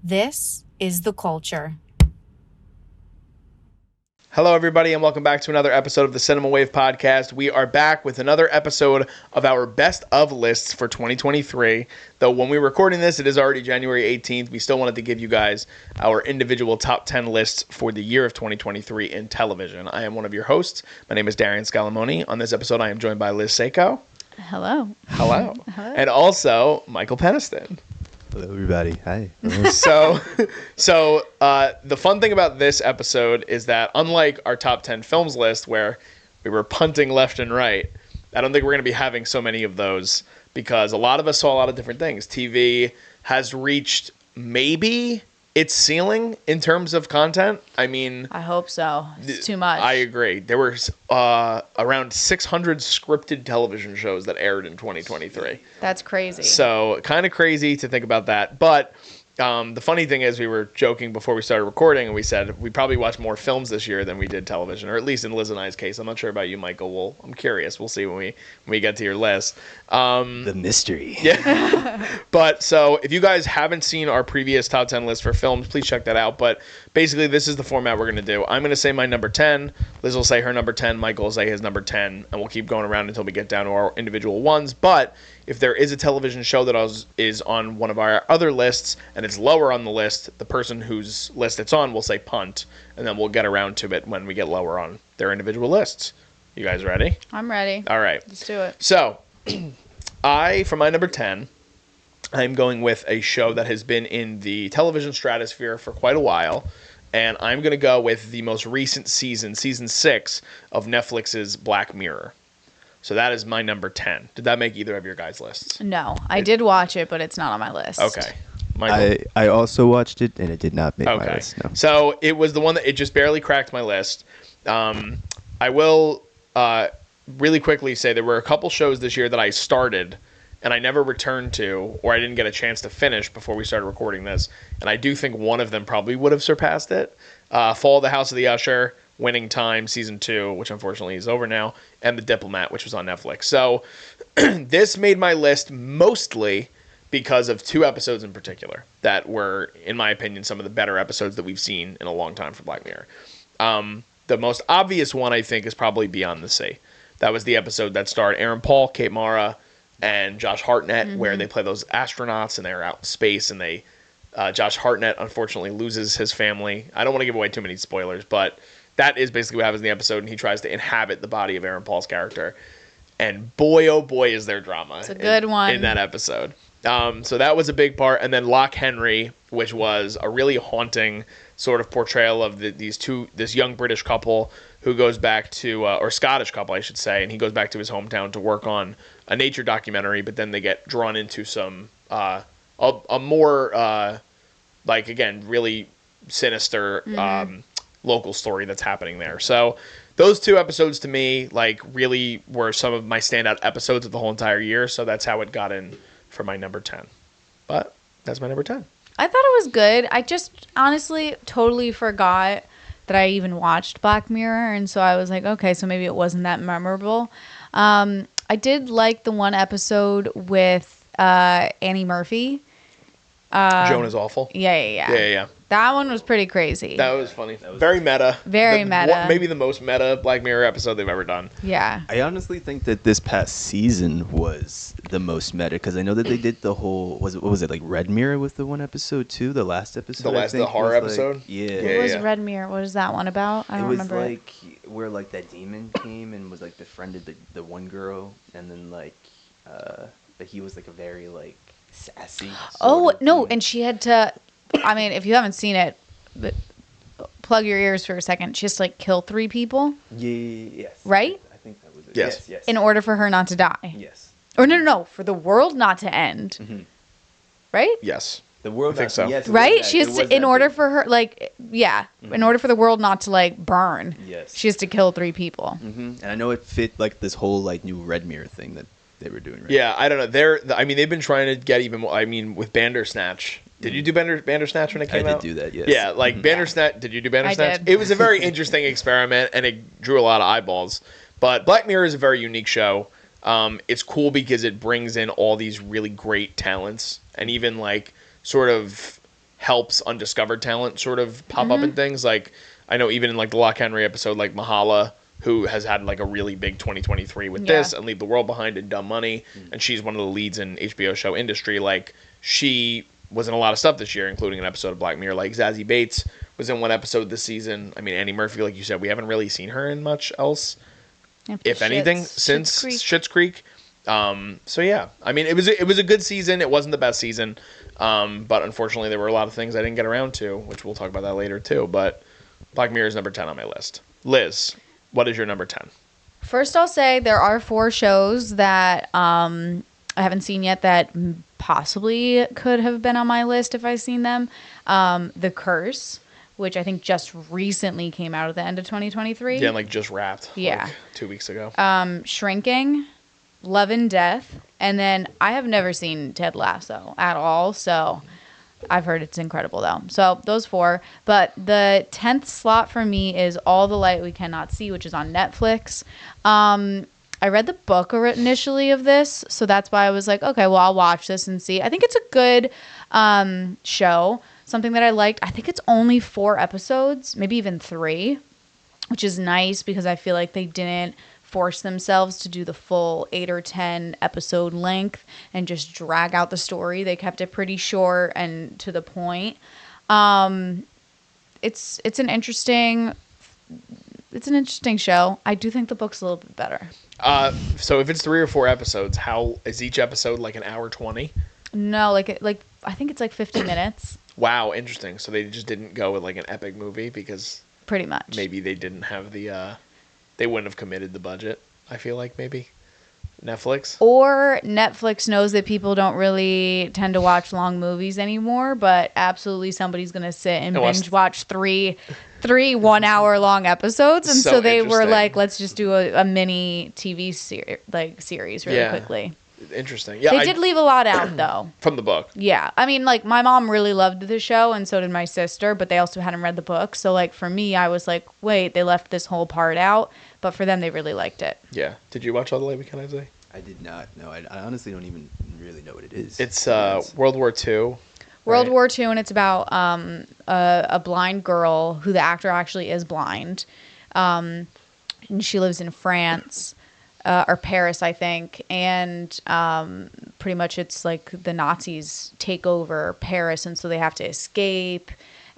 This is The Culture. Hello, everybody, and welcome back to another episode of the Cinema Wave Podcast. We are back with another episode of our best of lists for 2023. Though when we're recording this, it is already January 18th. We still wanted to give you guys our individual top 10 lists for the year of 2023 in television. I am one of your hosts. My name is Darian Scalamoni. On this episode, I am joined by Liz Seiko. Hello. Hello. And also Michael Peniston. Hello, everybody. Hi. So the fun thing about this episode is that unlike our top 10 films list where we were punting left and right, I don't think we're going to be having so many of those because a lot of us saw a lot of different things. TV has reached maybe its ceiling in terms of content. I mean, I hope so. It's too much. I agree. There were around 600 scripted television shows that aired in 2023. That's crazy. So kind of crazy to think about that. But the funny thing is we were joking before we started recording and we said we probably watched more films this year than we did television, or at least in Liz and I's case. I'm not sure about you, Michael. I'm curious. We'll see when we get to your list. The mystery. Yeah. But so if you guys haven't seen our previous top 10 list for films, please check that out. But basically this is the format we're going to do. I'm going to say my number 10. Liz will say her number 10. Michael will say his number 10. And we'll keep going around until we get down to our individual ones. But if there is a television show that is on one of our other lists and it's lower on the list, the person whose list it's on will say punt. And then we'll get around to it when we get lower on their individual lists. You guys ready? I'm ready. All right. Let's do it. So for my number 10, I'm going with a show that has been in the television stratosphere for quite a while, and I'm going to go with the most recent season 6 of Netflix's Black Mirror. So that is my number 10. Did that make either of your guys' lists? No, I did watch it, but it's not on my list. Okay. Michael? I also watched it, and it did not make my Okay. list. No. So it was the one that it just barely cracked my list. I will really quickly say there were a couple shows this year that I started and I never returned to, or I didn't get a chance to finish before we started recording this. And I do think one of them probably would have surpassed it. Fall of the House of the Usher, Winning Time, Season 2, which unfortunately is over now, and The Diplomat, which was on Netflix. So this made my list mostly because of two episodes in particular that were, in my opinion, some of the better episodes that we've seen in a long time for Black Mirror. The most obvious one, I think, is probably Beyond the Sea. That was the episode that starred Aaron Paul, Kate Mara, and Josh Hartnett, where they play those astronauts and they're out in space, and Josh Hartnett unfortunately loses his family. I don't want to give away too many spoilers, but that is basically what happens in the episode, and he tries to inhabit the body of Aaron Paul's character. And boy, oh boy, is there drama. It's a good one. In that episode. So that was a big part. And then Lock Henry, which was a really haunting sort of portrayal of this young British couple who goes back to, or Scottish couple, I should say, and he goes back to his hometown to work on a nature documentary, but then they get drawn into some, a more, like, again, really sinister local story that's happening there. So those two episodes to me, like, really were some of my standout episodes of the whole entire year, so that's how it got in for my number 10. But that's my number 10. I thought it was good. I just honestly totally forgot that I even watched Black Mirror, and so I was like, okay, so maybe it wasn't that memorable. I did like the one episode with Annie Murphy. Joan is awful. Yeah. That one was pretty crazy. That was funny. Very meta. Very meta. Maybe the most meta Black Mirror episode they've ever done. Yeah. I honestly think that this past season was the most meta, because I know that they did the whole, what was it, like Red Mirror with the one episode too? The last episode? The horror episode? Like, yeah. What was Red Mirror? What is that one about? I don't remember. It was like where like that demon came and was like befriended the one girl, and then like but he was like a very like sassy. Oh, no, and she had to, I mean, if you haven't seen it, but plug your ears for a second. She has to like kill 3 people. Yes. Right? I think that was it. Yes. Yes. In order for her not to die. Yes. Or no, for the world not to end. Mm-hmm. Right? Yes. The world. I think so. Yes, Right? She has to, in order for her, like, in order for the world not to like burn. Yes. She has to kill 3 people. Mm-hmm. And I know it fit like this whole like new Red Mirror thing that they were doing. Right? Yeah, I don't know. They've been trying to get even more. I mean, with Bandersnatch. Did you do Bandersnatch when it came out? I did do that, yes. Yeah, like Bandersnatch. Did you do Bandersnatch? did. It was a very interesting experiment, and it drew a lot of eyeballs. But Black Mirror is a very unique show. It's cool because it brings in all these really great talents, and even like sort of helps undiscovered talent sort of pop up in things. Like I know even in like the Lock Henry episode, like Mahala, who has had like a really big 2023 with this and Leave the World Behind and Dumb Money, and she's one of the leads in HBO show industry. Like she was in a lot of stuff this year, including an episode of Black Mirror. Like Zazie Bates was in one episode this season. I mean, Annie Murphy, like you said, we haven't really seen her in much else, if anything, since Schitt's Creek. So yeah, I mean, it was a good season. It wasn't the best season, but unfortunately, there were a lot of things I didn't get around to, which we'll talk about that later too. But Black Mirror is number 10 on my list. Liz, what is your number 10? First, I'll say there are 4 shows that I haven't seen yet that possibly could have been on my list if I've seen them. The Curse, which I think just recently came out at the end of 2023. Yeah, like just wrapped. Yeah. Like 2 weeks ago. Shrinking, Love and Death, and then I have never seen Ted Lasso at all, so I've heard it's incredible though. So those 4, but the 10th slot for me is All the Light We Cannot See, which is on Netflix. I read the book initially of this, so that's why I was like, okay, well, I'll watch this and see. I think it's a good show, something that I liked. I think it's only 4 episodes, maybe even 3, which is nice because I feel like they didn't force themselves to do the full 8 or 10 episode length and just drag out the story. They kept it pretty short and to the point. It's an interesting show. I do think the book's a little bit better. So if it's 3 or 4 episodes, how is each episode like an hour 20? No, like I think it's like 50 minutes. Wow, interesting. So they just didn't go with like an epic movie because Pretty much. maybe they didn't have the they wouldn't have committed the budget. I feel like maybe Netflix. Or Netflix knows that people don't really tend to watch long movies anymore, but absolutely somebody's going to sit and binge watch three 1 hour long episodes. And so they were like, let's just do a mini TV series really quickly. Interesting. Yeah, they did leave a lot out though. From the book. Yeah. I mean, like my mom really loved the show and so did my sister, but they also hadn't read the book. So like for me, I was like, wait, they left this whole part out. But for them, they really liked it. Yeah. Did you watch All the Light We Cannot See? I did not. No, I honestly don't even really know what it is. It's World War II. World War II, and it's about a blind girl who the actor actually is blind. And she lives in France, or Paris, I think. And pretty much it's like the Nazis take over Paris, and so they have to escape,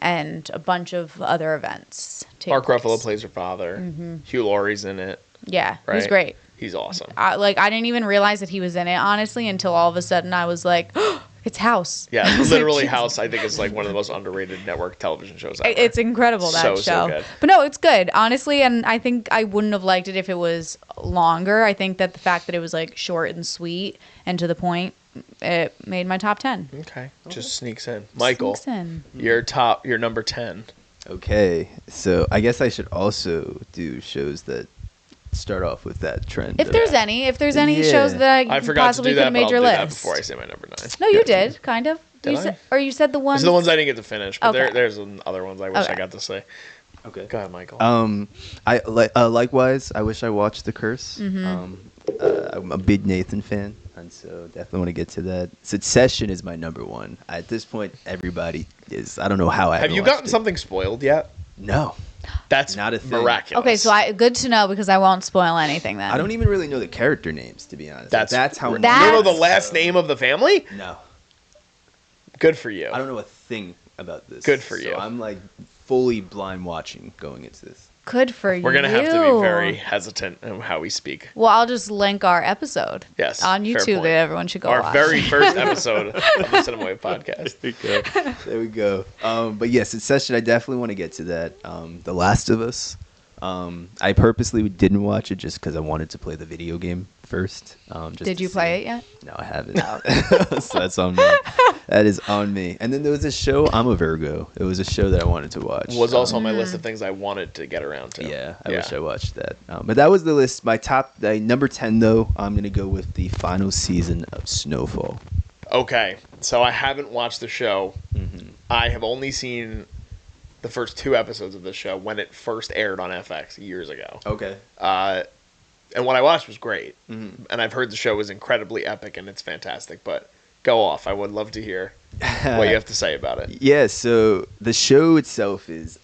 and a bunch of other events take Mark place. Ruffalo plays her father. Hugh Laurie's in it. Yeah, Right? he's great. He's awesome. I didn't even realize that he was in it, honestly, until all of a sudden I was like, oh, it's House. Yeah, I was literally like, House, I think, is like one of the most underrated network television shows ever. it's incredible, that So show. good. But no, it's good, honestly, and I think I wouldn't have liked it if it was longer. I think that the fact that it was like short and sweet and to the point, it made my top 10. Okay. Just sneaks in. Michael, Sneaks in. your number 10. Okay, so I guess I should also do shows that start off with that trend. If there's any Yeah. shows that I forgot to possibly do could that, have but made I'll your do that list. before I say my number 9. No, you did, kind of. Did I? You said the ones. These are the ones I didn't get to finish, but Okay. there's other ones I wish I Okay. got to say. Okay. Go ahead, Michael. I likewise. I wish I watched The Curse. I'm a big Nathan fan, and so definitely want to get to that. Succession is my number 1. At this point, everybody is. I don't know how I Have you watched gotten it. something spoiled yet? No, That's Not a thing. miraculous. Okay, so good to know because I won't spoil anything then. I don't even really know the character names, to be honest. That's how. You don't know the That's- last name of the family? No, Good for you. I don't know a thing about this. Good for you. So I'm like fully blind watching going into this. Good for you. We're gonna have to be very hesitant in how we speak. Well, I'll just link our episode. Yes, On fair YouTube point. that everyone should go Our watch. very first episode of the Cinema Wave podcast. There we go. But yes, Succession, I definitely want to get to that. The Last of Us. I purposely didn't watch it just because I wanted to play the video game first. Did you play it yet? No, I haven't. So that's on me. That is on me. And then there was a show, I'm a Virgo. It was a show that I wanted to watch. Was also on my list of things I wanted to get around to. Yeah, I wish I watched that. But that was the list. My top, number 10, though, I'm going to go with the final season of Snowfall. Okay, so I haven't watched the show. Mm-hmm. I have only seen the first 2 episodes of the show when it first aired on FX years ago. Okay. And what I watched was great. Mm-hmm. And I've heard the show is incredibly epic and it's fantastic. But Go off. I would love to hear what you have to say about it. Yeah, so the show itself is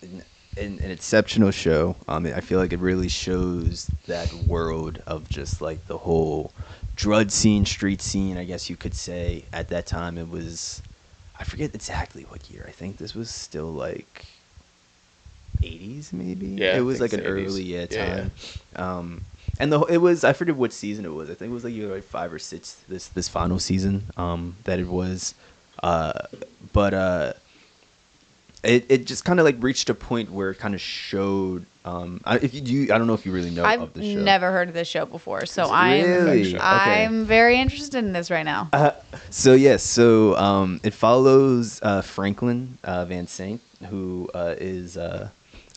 an exceptional show. I feel like it really shows that world of just like the whole drug scene, street scene, I guess you could say. At that time, it was, I forget exactly what year. I think this was still like 80s, maybe. Yeah, it I was think like an it's 80s. early Yeah, time. And it was, I forget what season it was. I think it was like either like 5 or 6 this final season that it was. But it just kind of like reached a point where it kind of showed. I don't know if you really know I've of the show. never heard of this show before, so Really? Okay. I'm very interested in this right now. So yes, so it follows Franklin Van Sank, who is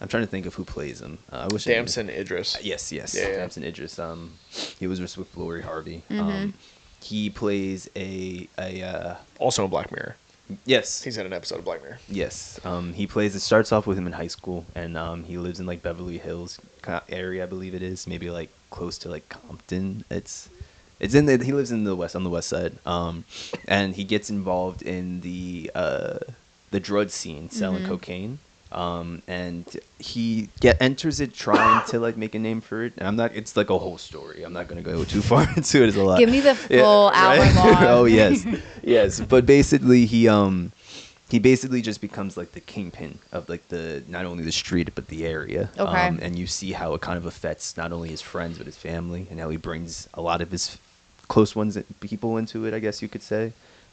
I'm trying to think of who plays him. I wish I knew. Damson Idris. Yes, Yeah. Damson Idris. He was just with Lori Harvey. Mm-hmm. He plays a Also in Black Mirror. yes. He's in an episode of Black Mirror. Yes. He plays. It starts off with him in high school, and he lives in like Beverly Hills area, I believe it is. Maybe like close to like Compton. It's in the. He lives in the west, on the west side. And he gets involved in the drug scene, selling cocaine. And he enters it trying to like make a name for it. And I'm not. It's like a whole story. I'm not gonna go too far into it. It's a lot. Give me the full hour right? long. Oh yes, yes. But basically, he basically just becomes like the kingpin of like the not only the street but the area. Okay. And you see how it kind of affects not only his friends but his family, and how he brings a lot of his close people into it, I guess you could say.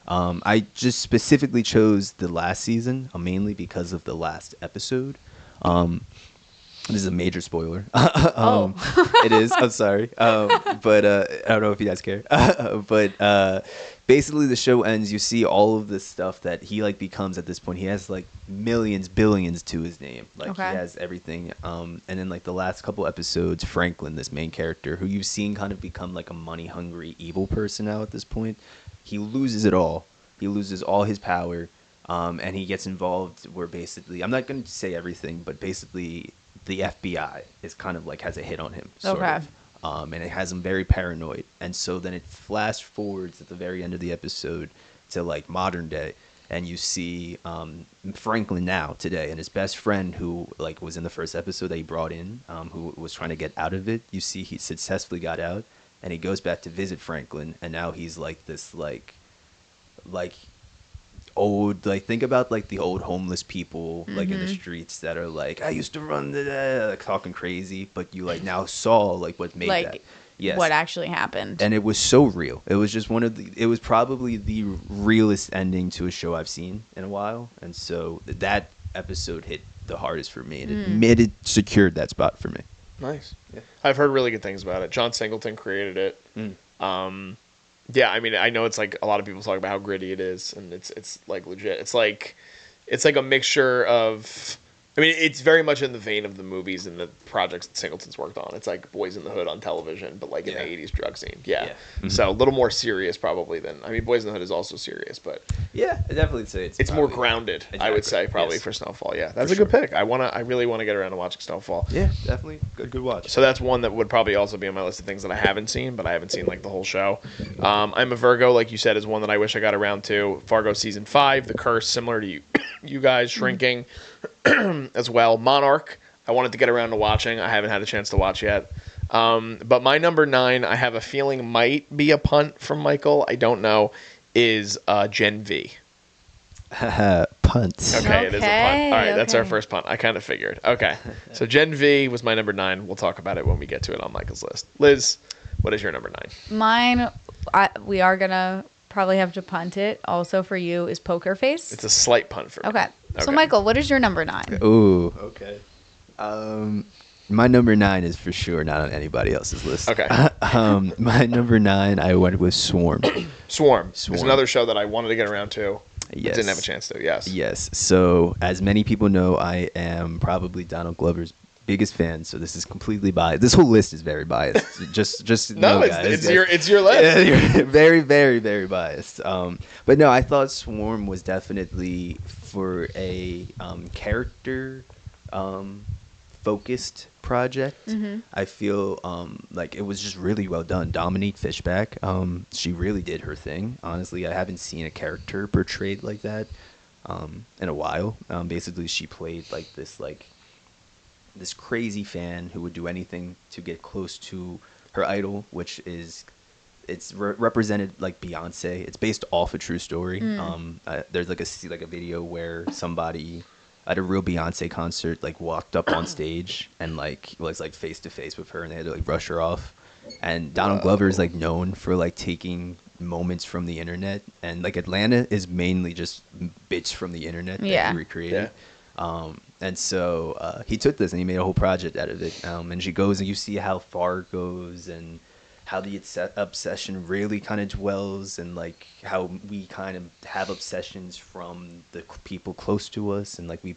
I just specifically chose the last season mainly because of the last episode. This is a major spoiler. It is. I'm sorry. But I don't know if you guys care. But basically, the show ends. You see all of this stuff that he like becomes at this point. He has like millions, billions to his name. Like Okay. he has everything. And then like the last couple episodes, Franklin, this main character, who you've seen kind of become like a money-hungry, evil person now at this point. He loses it all. He loses all his power, and he gets involved where basically, I'm not going to say everything, but basically the FBI is kind of like has a hit on him. Sort Okay. of. And it has him very paranoid. And so then it flash forwards at the very end of the episode to like modern day. And you see Franklin now today, and his best friend who like was in the first episode that he brought in, who was trying to get out of it. You see he successfully got out. And he goes back to visit Franklin, and now he's like this like old, like think about like the old homeless people like in the streets that are like, I used to run like talking crazy, but you like now saw like what made Like that. Yes. what actually happened. And it was so real. It was just it was probably the realest ending to a show I've seen in a while. And so that episode hit the hardest for me, and it made it secured that spot for me. Nice. Yeah. I've heard really good things about it. John Singleton created it. Yeah, I mean, I know it's like a lot of people talk about how gritty it is, and it's like legit. It's like a mixture of. I mean, it's very much in the vein of the movies and the projects that Singleton's worked on. It's like Boys in the Hood on television, but like in the 80s drug scene. Yeah. So a little more serious probably than, I mean, Boys in the Hood is also serious, but Yeah, I definitely say it's more grounded, I would say, probably Yes. for Snowfall. Yeah, that's a good pick. I really want to get around to watching Snowfall. Yeah, definitely good watch. So that's one that would probably also be on my list of things that I haven't seen, but I haven't seen like the whole show. I'm a Virgo, like you said, is one that I wish I got around to. Fargo season 5, The Curse, similar to you guys, Shrinking as well. Monarch, I wanted to get around to watching. I haven't had a chance to watch yet. But my number 9, I have a feeling might be a punt from Michael. I don't know. Is Gen V. Punt. Okay, it is a punt. All right, that's our Okay. first punt. I kind of figured. Okay, so Gen V was my number 9. We'll talk about it when we get to it on Michael's list. Liz, what is your number 9? Mine, we are gonna probably have to punt it. Also for you is Poker Face. It's a slight punt for me. Okay. So Okay. Michael, what is your number 9? Ooh. Okay. My number 9 is for sure not on anybody else's list. Okay. My number 9, I went with Swarm. Swarm. It's Swarm. another show that I wanted to get around to. But Yes. didn't have a chance to. Yes. Yes. So, as many people know, I am probably Donald Glover's biggest fan. So this is completely biased. This whole list is very biased. just No, know, it's, guys, it's guys. your list. Yeah, you're very, very, very biased. But no, I thought Swarm was definitely for a character focused project. I feel like it was just really well done. Dominique Fishback, she really did her thing. Honestly, I haven't seen a character portrayed like that in a while. Basically, she played like this crazy fan who would do anything to get close to her idol, which is represented like Beyonce. It's based off a true story. There's like a video where somebody at a real Beyonce concert like walked up on stage and like was like face to face with her, and they had to like brush her off. And Donald Glover is like known for like taking moments from the internet, and like Atlanta is mainly just bits from the internet that he recreated. And so he took this and he made a whole project out of it. And she goes and you see how far it goes and how the obsession really kind of dwells, and like how we kind of have obsessions from the people close to us, and like we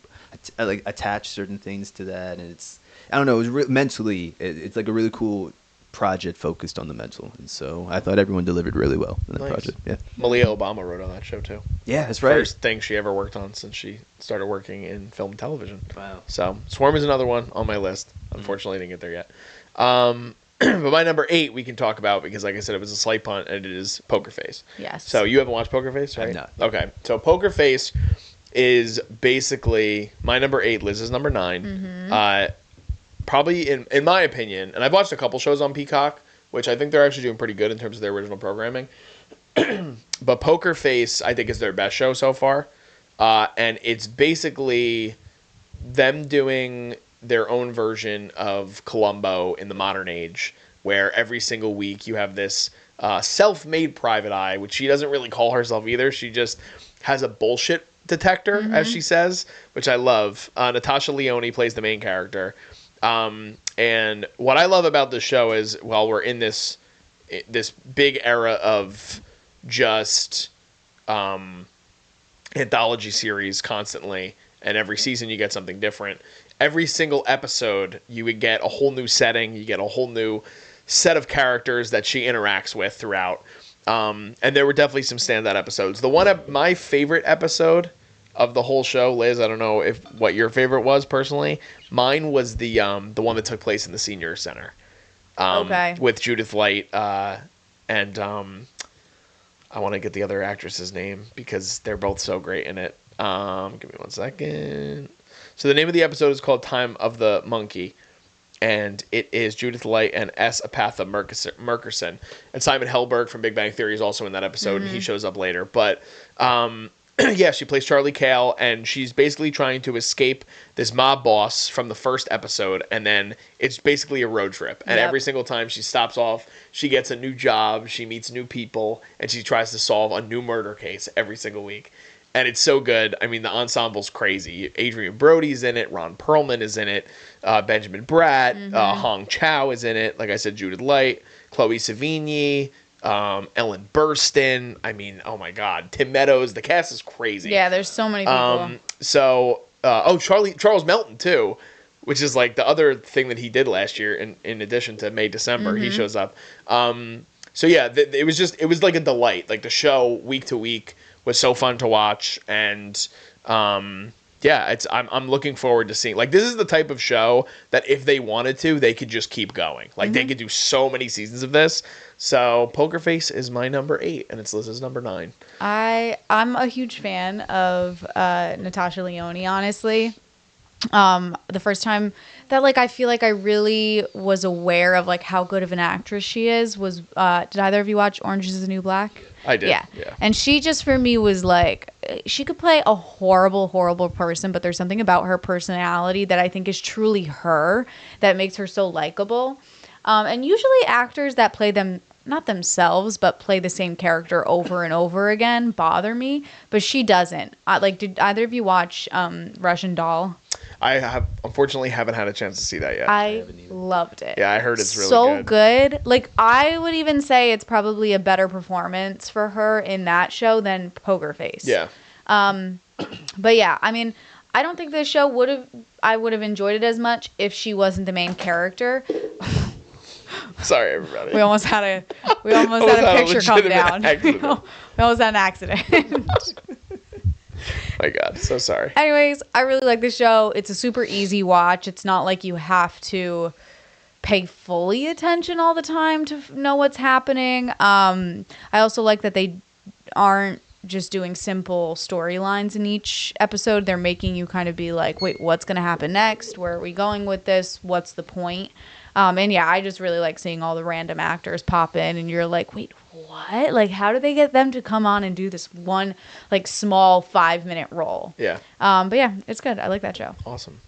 like attach certain things to that. And it's, I don't know, it was mentally, it's like a really cool project focused on the mental. And so I thought everyone delivered really well in that project. Yeah. Malia Obama wrote on that show too. Yeah, that's right. First thing she ever worked on since she started working in film and television. Wow. So Swarm is another one on my list. Unfortunately, I didn't get there yet. But my number 8 we can talk about because, like I said, it was a slight punt, and it is Poker Face. Yes. So you haven't watched Poker Face, right? I've not. Okay. So Poker Face is basically my number 8. Liz's number 9. Probably in my opinion, and I've watched a couple shows on Peacock, which I think they're actually doing pretty good in terms of their original programming. But Poker Face, I think, is their best show so far, and it's basically them doing their own version of Columbo in the modern age, where every single week you have this self-made private eye, which she doesn't really call herself either. She just has a bullshit detector, as she says, which I love. Natasha Lyonne plays the main character. And what I love about the show is, while we're in this big era of just anthology series constantly, and every season you get something different. Every single episode, you would get a whole new setting. You get a whole new set of characters that she interacts with throughout. And there were definitely some standout episodes. My favorite episode of the whole show, Liz, I don't know what your favorite was personally. Mine was the one that took place in the senior center. With Judith Light and I want to get the other actress's name because they're both so great in it. Give me 1 second. So the name of the episode is called Time of the Monkey, and it is Judith Light and S. Apatha Murkison. And Simon Helberg from Big Bang Theory is also in that episode, and he shows up later. But yeah, she plays Charlie Cale, and she's basically trying to escape this mob boss from the first episode, and then it's basically a road trip. And every single time she stops off, she gets a new job, she meets new people, and she tries to solve a new murder case every single week. And it's so good. I mean, the ensemble's crazy. Adrian Brody's in it. Ron Perlman is in it. Benjamin Bratt. Hong Chow is in it. Like I said, Judith Light. Chloe Sevigny. Ellen Burstyn. I mean, oh my God. Tim Meadows. The cast is crazy. Yeah, there's so many people. Charles Melton, too, which is like the other thing that he did last year in addition to May, December. He shows up. So yeah, it was like a delight. Like the show week to week was so fun to watch, and yeah, I'm looking forward to seeing. Like, this is the type of show that if they wanted to, they could just keep going. Like they could do so many seasons of this. So Poker Face is my number 8, and it's Liz's number 9. I'm a huge fan of Natasha Lyonne, honestly. The first time that like I feel like I really was aware of like how good of an actress she is was did either of you watch Orange Is the New Black? I did. Yeah. And she just for me was like, she could play a horrible person, but there's something about her personality that I think is truly her that makes her so likable. And usually actors that play them, not themselves, but play the same character over and over again bother me, but she doesn't. Did either of you watch Russian Doll? I unfortunately haven't had a chance to see that yet. I loved it. Yeah, I heard it's really so good. Like, I would even say it's probably a better performance for her in that show than Poker Face. Yeah. But yeah, I mean, I don't think this show I would have enjoyed it as much if she wasn't the main character. Sorry, everybody. We almost had a picture come down. We almost had an accident. My God, so sorry. Anyways, I really like the show. It's a super easy watch. It's not like you have to pay fully attention all the time to know what's happening. I also like that they aren't just doing simple storylines in each episode. They're making you kind of be like, wait, what's going to happen next? Where are we going with this? What's the point? And yeah, I just really like seeing all the random actors pop in and you're like, wait, what? Like, how do they get them to come on and do this one, like, small 5-minute role? Yeah. But yeah, it's good. I like that show. Awesome.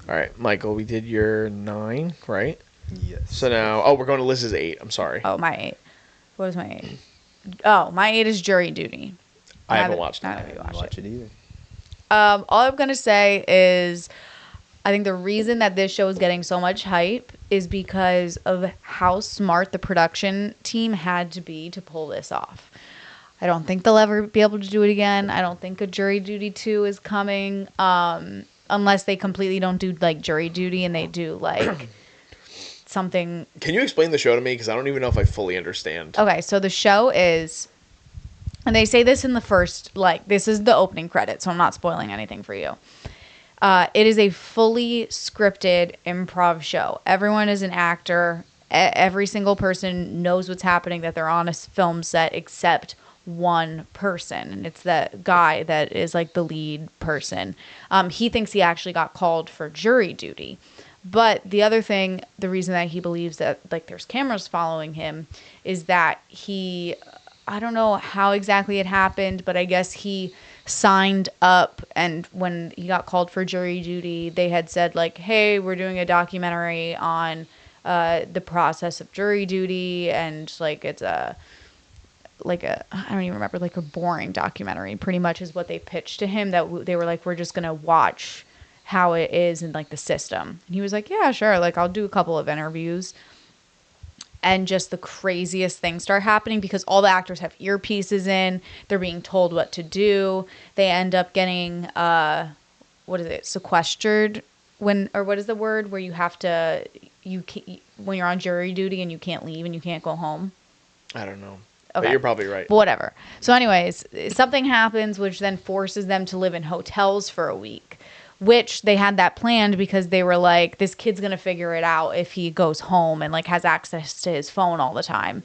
All right, Michael, we did your 9, right? Yes. So now, we're going to Liz's 8. I'm sorry. Oh, my 8. What is my 8? Oh, my 8 is Jury Duty. I haven't watched None it. of you I didn't watched watch it either. All I'm going to say is I think the reason that this show is getting so much hype is because of how smart the production team had to be to pull this off. I don't think they'll ever be able to do it again. I don't think a Jury Duty 2 is coming unless they completely don't do, like, Jury Duty and they do, like, something. Can you explain the show to me? Because I don't even know if I fully understand. Okay, so the show is, and they say this in the first, like, this is the opening credits, so I'm not spoiling anything for you. It is a fully scripted improv show. Everyone is an actor. Every single person knows what's happening, that they're on a film set, except one person. And it's that guy that is like the lead person. He thinks he actually got called for jury duty. But the other thing, the reason that he believes that, like, there's cameras following him is that I don't know how exactly it happened, but I guess he signed up, and when he got called for jury duty, they had said, like, hey, we're doing a documentary on the process of jury duty, and, like, it's I don't even remember, like, a boring documentary pretty much is what they pitched to him, that they were like, we're just gonna watch how it is in, like, the system. And he was like, yeah, sure, like, I'll do a couple of interviews. And just the craziest things start happening because all the actors have earpieces in. They're being told what to do. They end up getting, sequestered what is the word where you have to, when you're on jury duty and you can't leave and you can't go home? I don't know. Okay. But you're probably right. But whatever. So anyways, something happens which then forces them to live in hotels for a week, which they had that planned because they were like, this kid's going to figure it out if he goes home and, like, has access to his phone all the time.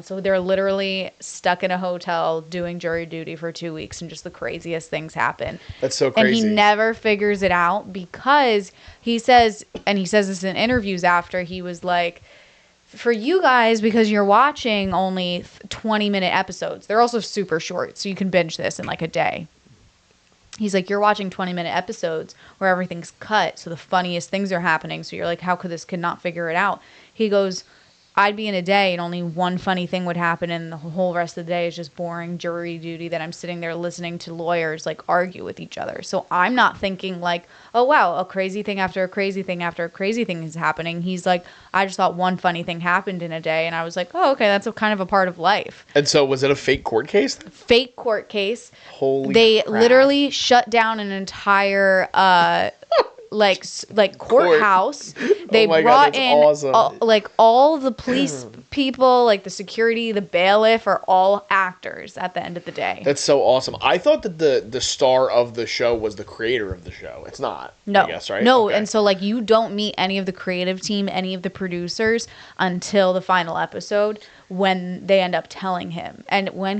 So they're literally stuck in a hotel doing jury duty for 2 weeks and just the craziest things happen. That's so crazy. And he never figures it out because he says this in interviews after, he was like, for you guys, because you're watching only 20-minute episodes, they're also super short, so you can binge this in, like, a day. He's like, you're watching 20-minute episodes where everything's cut, so the funniest things are happening. So you're like, how could this kid not figure it out? He goes, I'd be in a day and only one funny thing would happen, and the whole rest of the day is just boring jury duty that I'm sitting there listening to lawyers, like, argue with each other. So I'm not thinking, like, oh, wow, a crazy thing after a crazy thing after a crazy thing is happening. He's like, I just thought one funny thing happened in a day, and I was like, oh, okay, that's kind of a part of life. And so was it a fake court case? Fake court case. Holy They crap. literally shut down an entire courthouse. They Oh my God, brought that's in awesome. all the police people, like the security, the bailiff, are all actors at the end of the day. That's so awesome. I thought that the star of the show was the creator of the show. It's not. No, I guess, right? No, Okay. and so, like, you don't meet any of the creative team, any of the producers until the final episode when they end up telling him. And when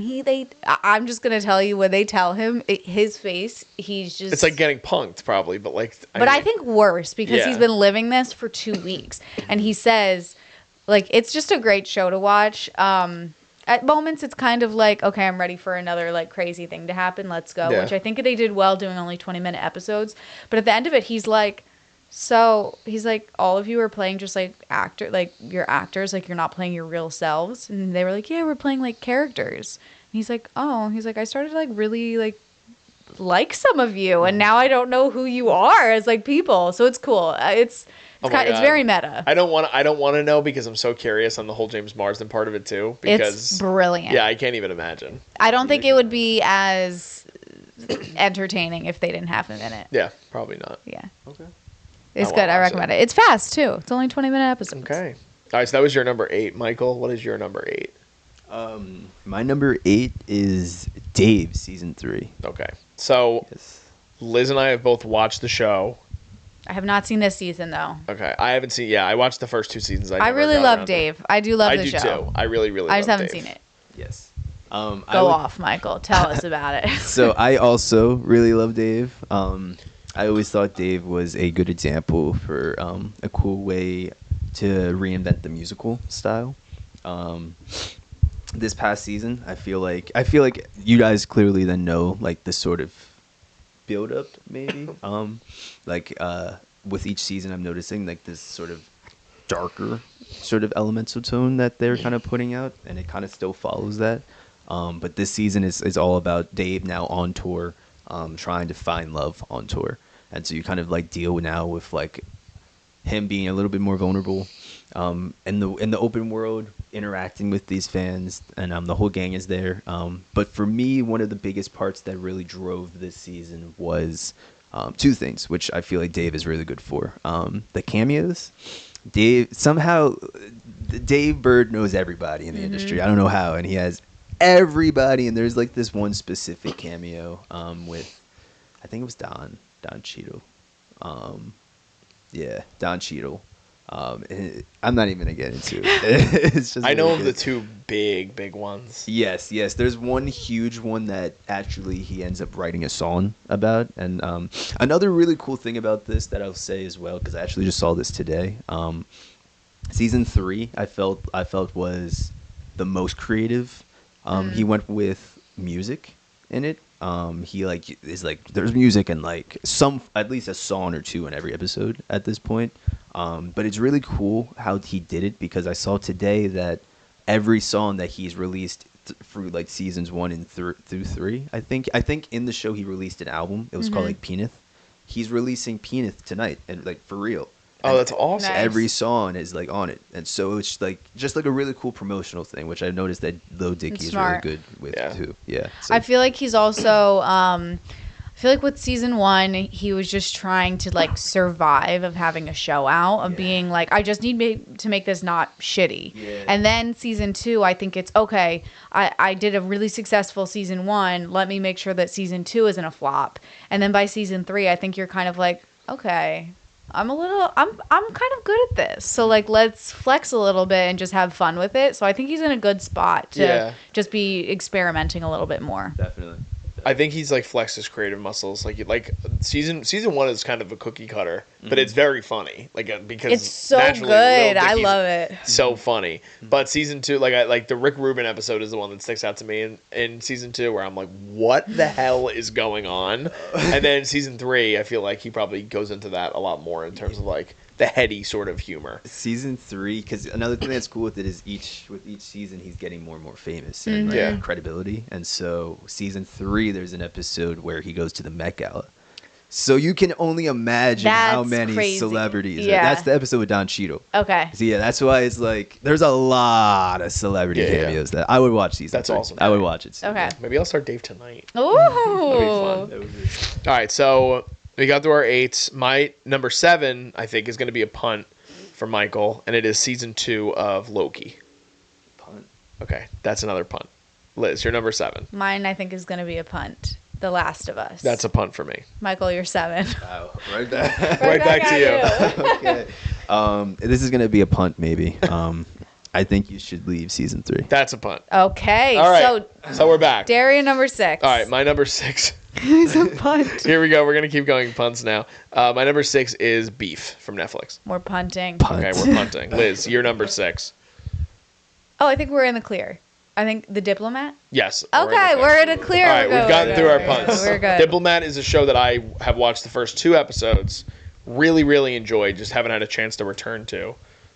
I'm just gonna tell you, when they tell him, his face, he's just. It's like getting punked, probably, but like. I think worse because Yeah. he's been living this for 2 weeks, and he says, like, it's just a great show to watch. At moments, it's kind of like, okay, I'm ready for another, like, crazy thing to happen. Let's go. Yeah. Which I think they did well doing only 20-minute episodes. But at the end of it, he's like, all of you are playing just like you're actors, like, you're not playing your real selves. And they were like, yeah, we're playing like characters. And he's like, I started to, like, really like some of you, and now I don't know who you are as, like, people. So it's cool. It's Oh my it's God. very meta. I don't want to know because I'm so curious on the whole James Marsden part of it too. Because It's brilliant. yeah, I can't even imagine. I don't think it would be as entertaining if they didn't have him in it. Yeah, probably not. Yeah. Okay. It's I good. wanna I watch recommend it. It's fast too. It's only 20-minute episodes. Okay. All right, so that was your number 8, Michael. What is your number 8? My number 8 is Dave, season 3. Okay. So Yes. Liz and I have both watched the show. I have not seen this season though. Okay. I haven't seen. Yeah, I watched the first 2 seasons. I never really got love around to- Dave. I do love I the do show. too. I really, really. I just love haven't Dave. seen it. Yes. Go off, Michael. Tell us about it. So I also really love Dave. I always thought Dave was a good example for a cool way to reinvent the musical style. This past season, I feel like you guys clearly then know like the sort of build up maybe. With each season, I'm noticing like this sort of darker sort of elemental tone that they're kind of putting out, and it kind of still follows that. But this season is all about Dave now on tour, trying to find love on tour, and so you kind of like deal now with like him being a little bit more vulnerable, in the open world, interacting with these fans, and the whole gang is there. But for me, one of the biggest parts that really drove this season was 2 things, which I feel like Dave is really good for. The cameos. Dave Bird knows everybody in the industry. I don't know how, and he has everybody. And there's like this one specific cameo with, I think it was Don Cheadle. Yeah, Don Cheadle. I'm not even gonna get into it. It's just I know really of the good. 2 big ones. Yes. There's one huge one that actually he ends up writing a song about, and another really cool thing about this that I'll say as well, because I actually just saw this today. Season 3, I felt was the most creative. He went with music in it. He like is like there's music and like at least a song or 2 in every episode at this point. But it's really cool how he did it, because I saw today that every song that he's released through like seasons 1 and through 3, I think in the show he released an album. It was called like Peanut. He's releasing Peanut tonight, and like for real. Oh, And that's awesome. Nice. every song is like on it, and so it's like just like a really cool promotional thing, which I've noticed that Lil Dicky It's is smart. really good with Yeah. too. Yeah, so I feel like he's also I feel like with season 1 he was just trying to like survive of having a show out, of being like, I just need to make this not shitty. Yeah. And then season 2, I think it's okay, I did a really successful season 1, let me make sure that season 2 isn't a flop. And then by season 3 I think you're kind of like, okay, I'm kind of good at this, so like let's flex a little bit and just have fun with it. So I think he's in a good spot to just be experimenting a little bit more. definitely. I think he's like flexed his creative muscles. Like season 1 is kind of a cookie cutter, but it's very funny. Because It's so naturally good. Lil I Dicky's love it. So funny. But season 2, like the Rick Rubin episode is the one that sticks out to me in season 2, where I'm like, what the hell is going on? And then season 3, I feel like he probably goes into that a lot more in terms of like the heady sort of humor. Season 3, because another thing that's cool with it is with each season he's getting more and more famous and like, Yeah. credibility. And so season 3, there's an episode where he goes to the Met Gala. So you can only imagine how That's many crazy. celebrities. Yeah. That's the episode with Don Cheadle. Okay. So yeah, that's why it's like there's a lot of celebrity Yeah. cameos that I would watch season. That's 3. awesome. I would watch it. Okay. Maybe I'll start Dave tonight. Ooh. That'd be fun. All right, so we got through our 8s. My number 7, I think, is going to be a punt for Michael, and it is season 2 of Loki. Punt. Okay, that's another punt. Liz, you're number 7. Mine, I think, is going to be a punt. The Last of Us. That's a punt for me. Michael, you're 7. Wow. Right back. Right back to you. Okay. This is gonna be a punt, maybe. I think you should leave season 3. That's a punt. Okay. All right, so we're back. Darian number 6. All right, my number 6. He's a punt. Here we go. We're going to keep going punts now. My number 6 is Beef from Netflix. We're punting. Punt. Okay, we're punting. Liz, you're number 6. Oh, I think we're in the clear. I think The Diplomat. Yes. Okay, we're in a clear. All right, we've gotten through our punts. We're good. Diplomat is a show that I have watched the first 2 episodes. Really, really enjoyed. Just haven't had a chance to return to.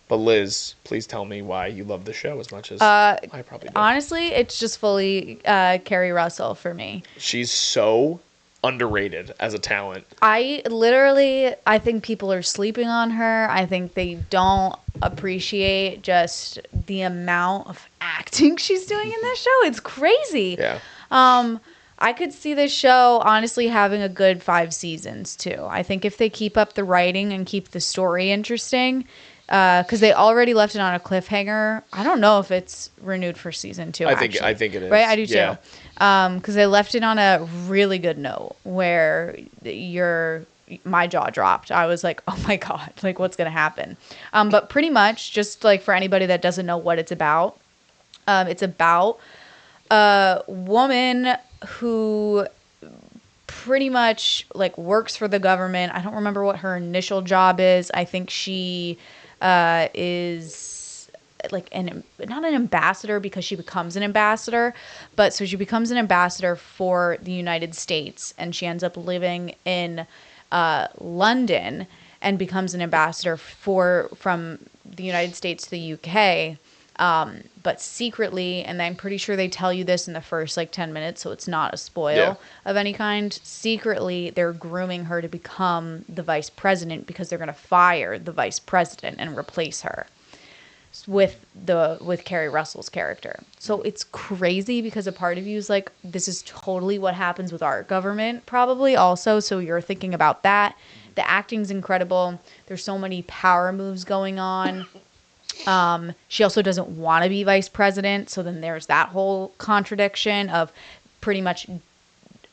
But Liz, please tell me why you love the show as much as I probably do. Honestly, it's just fully Carrie Russell for me. She's so underrated as a talent. I think people are sleeping on her. I think they don't appreciate just the amount of acting she's doing in this show. It's crazy. Yeah. I could see this show honestly having a good 5 seasons too. I think if they keep up the writing and keep the story interesting, because they already left it on a cliffhanger. I don't know if it's renewed for season 2. I think it is. Right, I do Yeah. too. Because they left it on a really good note where my jaw dropped. I was like, oh my god, like what's gonna happen? But pretty much, just like for anybody that doesn't know what it's about a woman who pretty much like works for the government. I don't remember what her initial job is. I think she is like not an ambassador because she becomes an ambassador, but so she becomes an ambassador for the United States, and she ends up living in London and becomes an ambassador from the United States to the UK. But secretly, and I'm pretty sure they tell you this in the first like 10 minutes, so it's not a spoil of any kind. Secretly, they're grooming her to become the vice president because they're going to fire the vice president and replace her with Kerry Russell's character. So it's crazy because a part of you is like, this is totally what happens with our government probably also. So you're thinking about that. The acting's incredible. There's so many power moves going on. She also doesn't want to be vice president. So then there's that whole contradiction of pretty much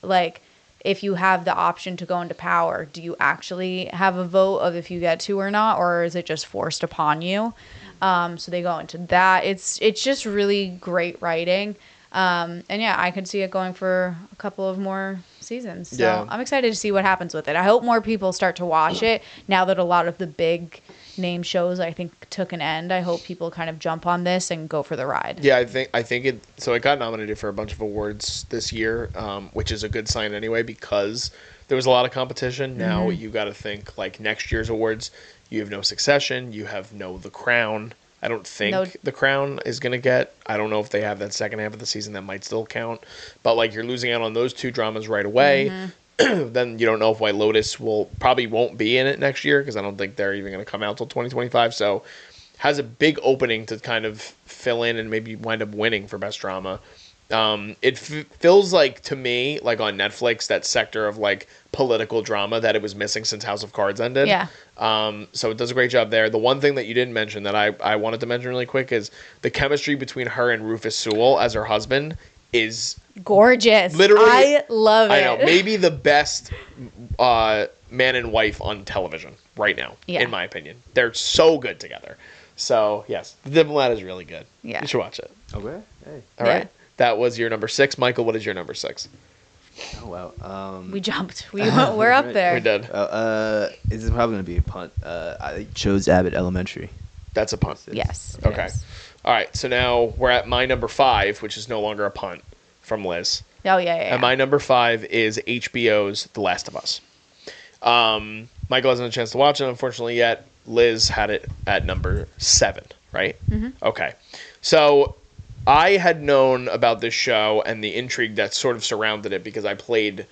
like, if you have the option to go into power, do you actually have a vote of if you get to or not, or is it just forced upon you? So they go into that. It's just really great writing. And yeah, I could see it going for a couple of more seasons. So I'm excited to see what happens with it. I hope more people start to watch it now that a lot of the big name shows I think took an end. I hope people kind of jump on this and go for the ride. Yeah, I think it. So it got nominated for a bunch of awards this year, which is a good sign anyway because there was a lot of competition. Now you got to think like next year's awards. You have no Succession. You have no The Crown. I don't think The Crown is going to get. I don't know if they have that second half of the season that might still count. But like you're losing out on those two dramas right away. Then you don't know if White Lotus probably won't be in it next year because I don't think they're even going to come out till 2025. So has a big opening to kind of fill in and maybe wind up winning for best drama. It feels like to me like on Netflix that sector of like political drama that it was missing since House of Cards ended. Yeah. So it does a great job there. The one thing that you didn't mention that I wanted to mention really quick is the chemistry between her and Rufus Sewell as her husband is gorgeous. Literally, I love it. I know, maybe the best man and wife on television right now, in my opinion. They're so good together. So yes, The Diplomat is really good. Yeah, you should watch it. Okay. Hey. All right. That was your number 6. Michael, what is your number 6? Oh wow. We jumped. We're up there. We did. This is probably gonna be a punt. I chose Abbott Elementary. That's a punt. Yes. Okay. Yes. All right. So now we're at my number 5, which is no longer a punt from Liz. Oh yeah. And my number 5 is HBO's The Last of Us. Michael hasn't had a chance to watch it, unfortunately, yet. Liz had it at number 7, right? Mm-hmm. Okay. So I had known about this show and the intrigue that sort of surrounded it because I played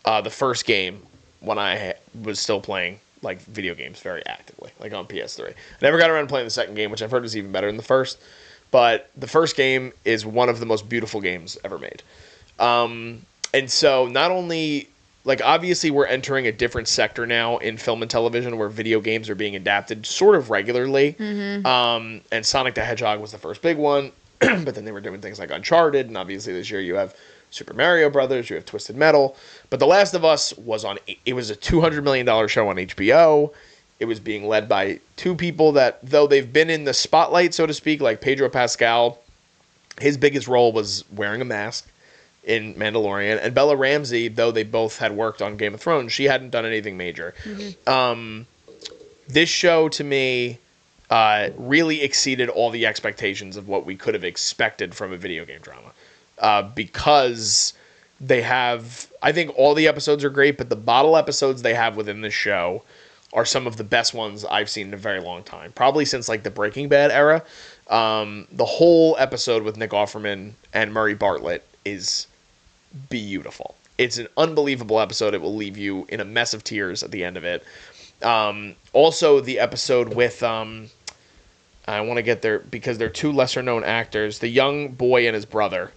the first game when I was still playing like video games very actively, like on PS3. I never got around to playing the second game, which I've heard is even better than the first. But the first game is one of the most beautiful games ever made. And so not only, like obviously we're entering a different sector now in film and television where video games are being adapted sort of regularly. Mm-hmm. And Sonic the Hedgehog was the first big one. But then they were doing things like Uncharted, and obviously this year you have Super Mario Brothers, you have Twisted Metal. But The Last of Us was it was a $200 million show on HBO. It was being led by two people that, though they've been in the spotlight, so to speak, like Pedro Pascal, his biggest role was wearing a mask in Mandalorian. And Bella Ramsey, though they both had worked on Game of Thrones, she hadn't done anything major. Mm-hmm. This show, to me, really exceeded all the expectations of what we could have expected from a video game drama. Because they have, I think all the episodes are great, but the bottle episodes they have within the show are some of the best ones I've seen in a very long time. Probably since like the Breaking Bad era. The whole episode with Nick Offerman and Murray Bartlett is beautiful. It's an unbelievable episode. It will leave you in a mess of tears at the end of it. Also, the episode with, I want to get there because they're two lesser known actors, the young boy and his brother.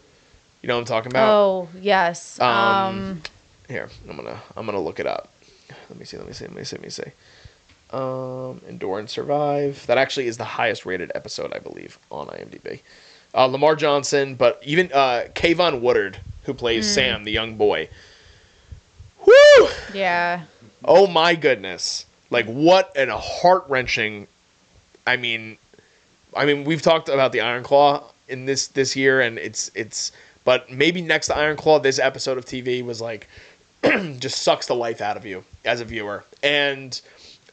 You know what I'm talking about? Oh, yes. Here, I'm gonna look it up. Let me see. Endure and Survive. That actually is the highest rated episode, I believe, on IMDb. Lamar Johnson, but even Kayvon Woodard, who plays Sam, the young boy. Woo! Yeah. Oh my goodness! Like what a heart-wrenching. I mean, we've talked about the Iron Claw in this year, and it's. But maybe next to Iron Claw, this episode of TV was like, just sucks the life out of you as a viewer. And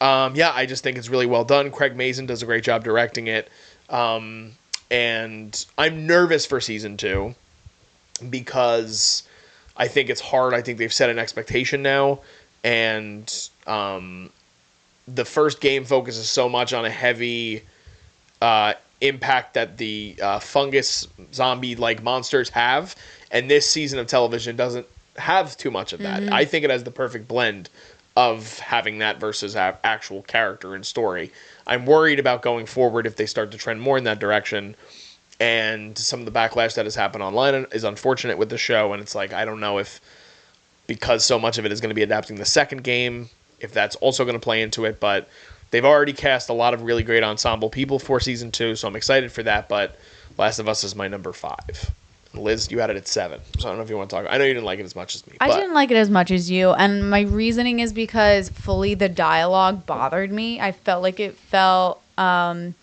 yeah, I just think it's really well done. Craig Mazin does a great job directing it. And I'm nervous for season 2 because I think it's hard. I think they've set an expectation now. And the first game focuses so much on a heavy impact that the fungus zombie-like monsters have. And this season of television doesn't have too much of that. I think it has the perfect blend of having that versus actual character and story. I'm worried about going forward if they start to trend more in that direction. And some of the backlash that has happened online is unfortunate with the show. And it's like, I don't know if, because so much of it is going to be adapting the second game, if that's also going to play into it. But they've already cast a lot of really great ensemble people for season 2. So I'm excited for that. But Last of Us is my number 5. Liz, you had it at 7. So I don't know if you want to talk. I know you didn't like it as much as me. I didn't like it as much as you, and my reasoning is because fully the dialogue bothered me. I felt like it felt like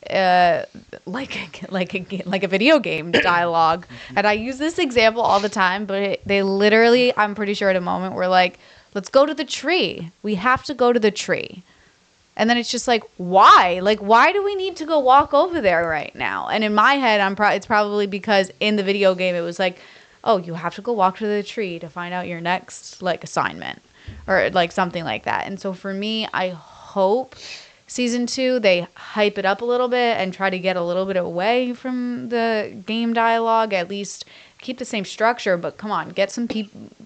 a video game dialogue. And I use this example all the time, but they literally, I'm pretty sure at a moment, were like, let's go to the tree. We have to go to the tree. And then it's just like, why? Like, why do we need to go walk over there right now? And in my head, it's probably because in the video game, it was like, oh, you have to go walk to the tree to find out your next, like, assignment. Or, like, something like that. And so for me, I hope season 2, they hype it up a little bit and try to get a little bit away from the game dialogue. At least keep the same structure, but come on, get some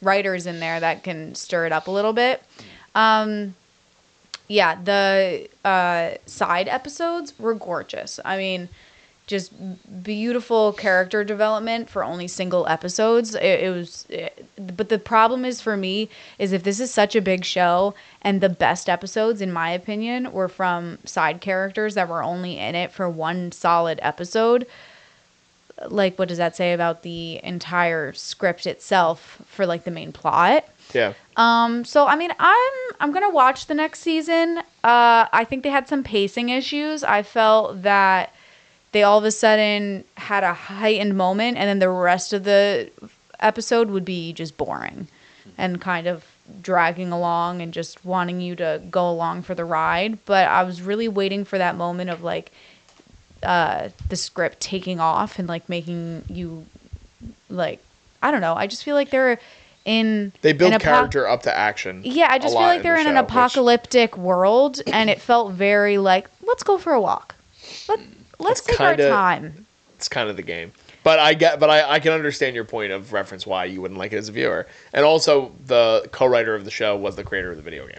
writers in there that can stir it up a little bit. Yeah, the side episodes were gorgeous. I mean, just beautiful character development for only single episodes. But the problem is for me is if this is such a big show and the best episodes, in my opinion, were from side characters that were only in it for one solid episode. Like, what does that say about the entire script itself for like the main plot? Yeah. So I mean, I'm gonna watch the next season. I think they had some pacing issues. I felt that they all of a sudden had a heightened moment, and then the rest of the episode would be just boring and kind of dragging along and just wanting you to go along for the ride. But I was really waiting for that moment of like the script taking off and like making you like, I don't know. I just feel like they build character up to action. Yeah, I just feel like they're in an apocalyptic world, and it felt very like, let's go for a walk. Let's take our time. It's kind of the game. But I can understand your point of reference why you wouldn't like it as a viewer. And also, the co-writer of the show was the creator of the video game,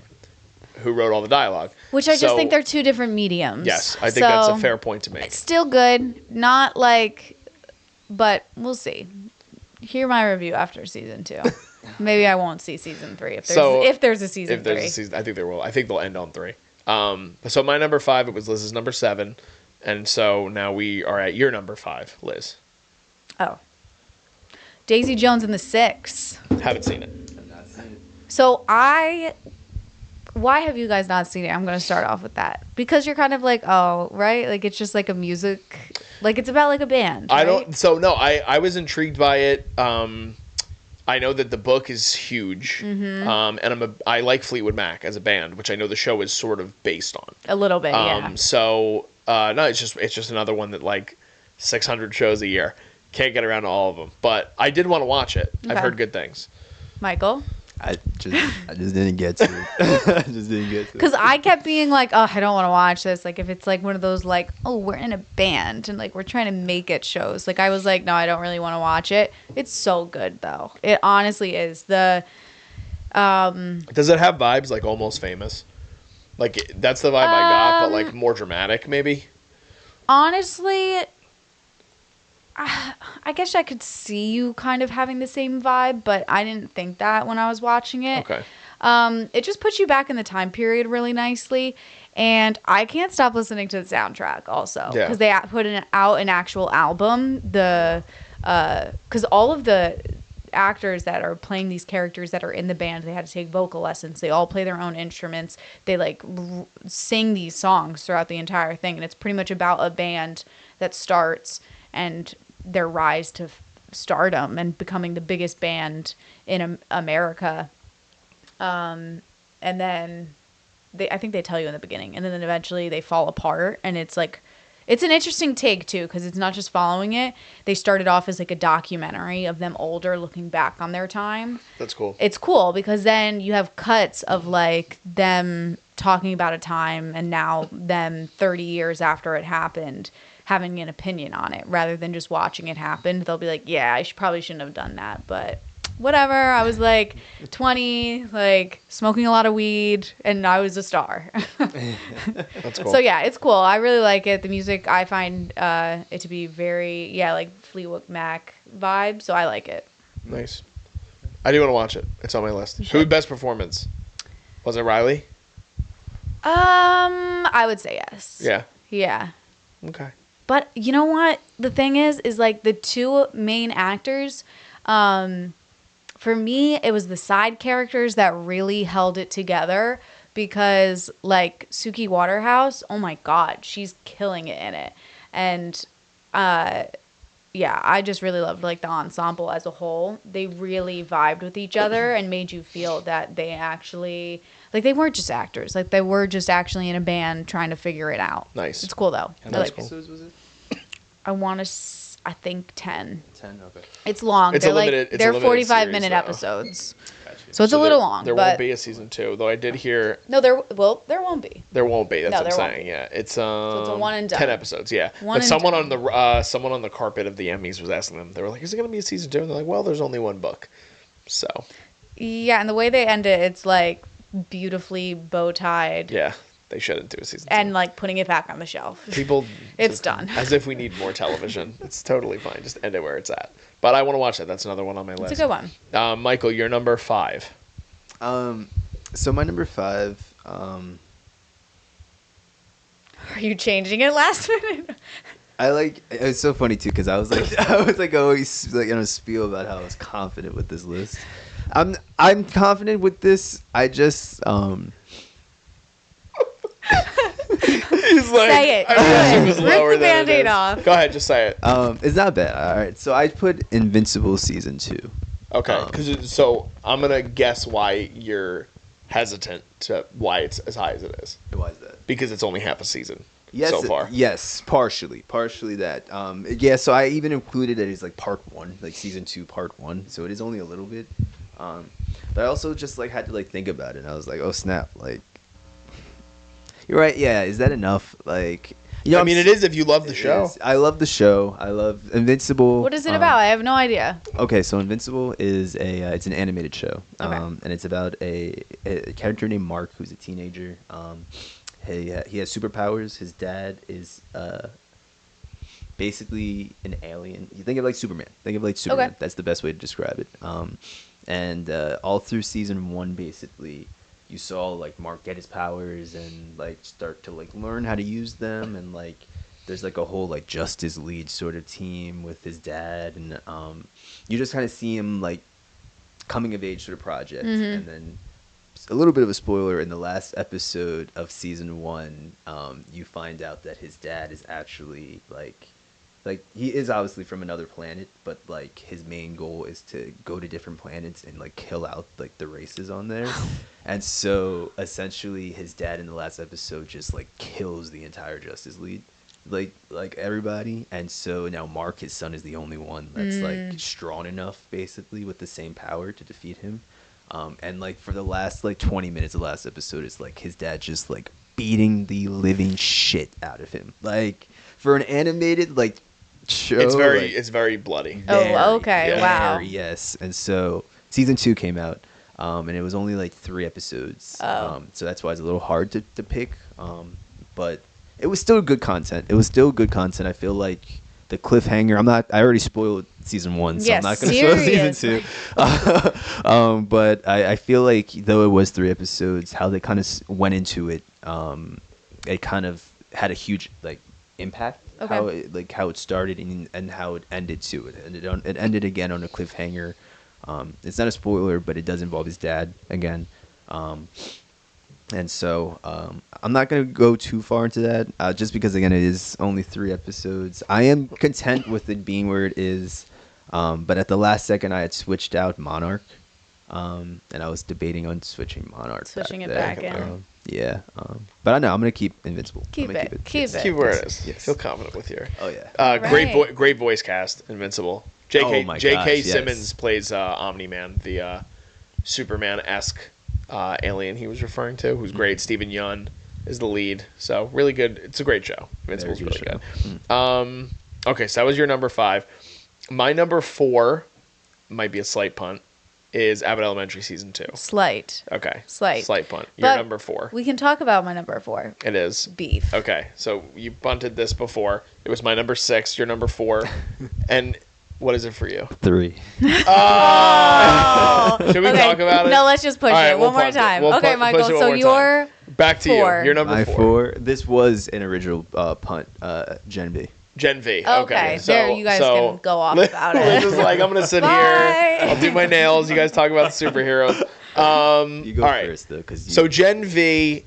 who wrote all the dialogue. Which I just think they're two different mediums. Yes, I think that's a fair point to make. It's still good, not like, but we'll see. Hear my review after season 2. Maybe I won't see season 3 if there's a season 3. If there's a season, I think there will. I think they'll end on 3. So my number 5, it was Liz's number 7, and so now we are at your number 5, Liz. Oh, Daisy Jones and the Six. Haven't seen it. I've not seen it. So why have you guys not seen it? I'm going to start off with that. Because you're kind of like, oh, right? Like, it's just like a music, like it's about like a band, right? I was intrigued by it. I know that the book is huge. Mm-hmm. And I like Fleetwood Mac as a band, which I know the show is sort of based on. A little bit, yeah. So, no, it's just another one that like 600 shows a year. Can't get around to all of them. But I did want to watch it. Okay. I've heard good things. Michael? I just didn't get to it. Because I kept being like, oh, I don't want to watch this. Like, if it's like one of those, like, oh, we're in a band and like we're trying to make it shows. Like, I was like, no, I don't really want to watch it. It's so good, though. It honestly is. Does it have vibes like Almost Famous? Like, that's the vibe I got, but like more dramatic, maybe? Honestly, I guess I could see you kind of having the same vibe, but I didn't think that when I was watching it. Okay. It just puts you back in the time period really nicely. And I can't stop listening to the soundtrack also Yeah. because they put out an actual album. Because all of the actors that are playing these characters that are in the band, they had to take vocal lessons. They all play their own instruments. They like sing these songs throughout the entire thing, and it's pretty much about a band that starts and their rise to stardom and becoming the biggest band in America. And then I think they tell you in the beginning, and then eventually they fall apart, and it's like, it's an interesting take too, because it's not just following it. They started off as like a documentary of them older, looking back on their time. That's cool. It's cool because then you have cuts of like them talking about a time and now them 30 years after it happened having an opinion on it rather than just watching it happen. They'll be like, yeah, probably shouldn't have done that, but whatever. I was like 20, like smoking a lot of weed, and I was a star. That's cool. So yeah, it's cool. I really like it. The music, I find it to be very, like Fleetwood Mac vibe. So I like it. Nice. I do want to watch it. It's on my list. Who best performance? Was it Riley? I would say yes. Yeah. Yeah. Okay. But you know what? The thing is like the two main actors, for me, it was the side characters that really held it together because, like, Suki Waterhouse, oh my God, she's killing it in it. And, yeah, I just really loved, like, the ensemble as a whole. They really vibed with each other and made you feel that they actually, like, they weren't just actors. Like, they were just actually in a band trying to figure it out. Nice. It's cool, though. How I many like it. episodes was it? I want to, I think 10. 10. Okay. It's long. It's they're a limited- like it's a they're limited 45-minute series, though. episodes. Gotcha. So it's a little long, There but won't be a season 2, though I did hear no, there won't be. there won't be. That's No, what I'm there won't saying. be. Yeah, it's it's a one and done. 10 episodes. Yeah, One but and someone done. on the someone on the carpet of the Emmys was asking them. They were like, "Is it going to be a season 2?" And they're like, "Well, there's only one book." So Yeah, and the way they end it, it's like beautifully bow tied yeah, they shouldn't do a season 2. and like putting it back on the shelf. People, It's just- done. As if we need more television. It's totally fine. Just end it where it's at. But I want to watch it. That's another one on my list. It's a good one. Michael, you're number 5. So my number 5. Are you changing it last minute? I like. It's so funny too because I was like always like in a spiel about how I was confident with this list. I'm confident with this. I just He's like, Say it. I wish it was Rip lower the than it Band-Aid is. off. Go ahead, just say it. it's not bad. All right, so I put Invincible season 2. Okay, so I'm gonna guess why you're hesitant to why it's as high as it is. Why is that? Because it's only half a season Yes, so far. Yes, partially that. Yeah, so I even included it as like part 1, like season 2, part 1. So it is only a little bit. But I also just like had to like think about it. And I was like, oh snap, like you're right. Yeah, is that enough? Like, you know, I mean, it is if you love the it show. is. I love the show. I love Invincible. What is it about? I have no idea. Okay, so Invincible is it's an animated show, Okay. and it's about a character named Mark who's a teenager. He has superpowers. His dad is basically an alien. You think of like Superman. Think of like Superman. Okay. That's the best way to describe it. And all through season 1, basically, you saw like Mark get his powers and like start to like learn how to use them, and like there's like a whole like Justice League sort of team with his dad, and you just kind of see him like coming of age sort of project, and then a little bit of a spoiler in the last episode of season 1, you find out that his dad is actually like he is obviously from another planet, but like his main goal is to go to different planets and like kill out like the races on there. And so essentially his dad in the last episode just like kills the entire Justice League, like everybody. And so now Mark, his son, is the only one that's like strong enough basically with the same power to defeat him. And like for the last like 20 minutes of the last episode, it's like his dad just like beating the living shit out of him. Like for an animated like show, It's very bloody. Oh, okay. Yeah. Wow. Yes. And so season 2 came out, and it was only like 3 episodes. Oh. So that's why it's a little hard to pick. But it was still good content. I feel like the cliffhanger. I already spoiled season 1, so Yes, I'm not going to spoil serious. season 2. But I feel like though it was 3 episodes, how they kind of went into it, it kind of had a huge like impact. Okay. How it started and how it ended too. It ended again on a cliffhanger. It's not a spoiler, but it does involve his dad again. And so I'm not going to go too far into that, just because, again, it is only 3 episodes. I am content with it being where it is, but at the last second, I had switched out Monarch, and I was debating on switching Monarch. Switching it there. back in. Yeah, but I know I'm going to keep Invincible. Keep I'm gonna it. Keep it. Keep where it is. Yes. Feel confident with your. Oh yeah. Right. Great voice cast. Invincible. J.K. Oh my J.K. gosh, yes. Simmons plays Omni-Man, the Superman-esque alien he was referring to, who's great. Stephen Yeun is the lead. So really good. It's a great show. Invincible's Very really good good. Okay, so that was your number 5. My number 4 might be a slight punt. Is Abbott Elementary season 2. Slight. Okay. Slight. Slight punt. Your But number 4. We can talk about my number 4. It is. Beef. Okay, so you bunted this before. It was my number 6, your number 4. And what is it for you? 3. Oh. Should we talk about it? No, let's just push All right, it we'll one more punt it. time. We'll Okay, push Michael. it one So more you're Back to 4. you. Your number My 4. 4. This was an original punt, Gen V. Gen V. Okay, So, there you guys can go off about it. Liz is like, I'm gonna sit Bye. here. I'll do my nails. You guys talk about the superheroes. You go all right. first though, because So Gen V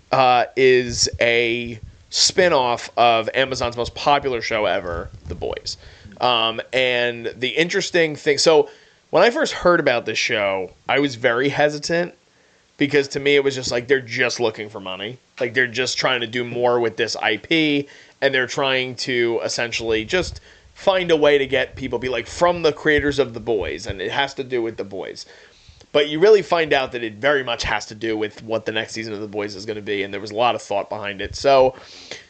is a spin-off of Amazon's most popular show ever, The Boys. And the interesting thing, so when I first heard about this show, I was very hesitant because to me it was just like they're just looking for money. Like they're just trying to do more with this IP and they're trying to essentially just find a way to get people be like from the creators of The Boys, and it has to do with The Boys. But you really find out that it very much has to do with what the next season of The Boys is going to be, and there was a lot of thought behind it. So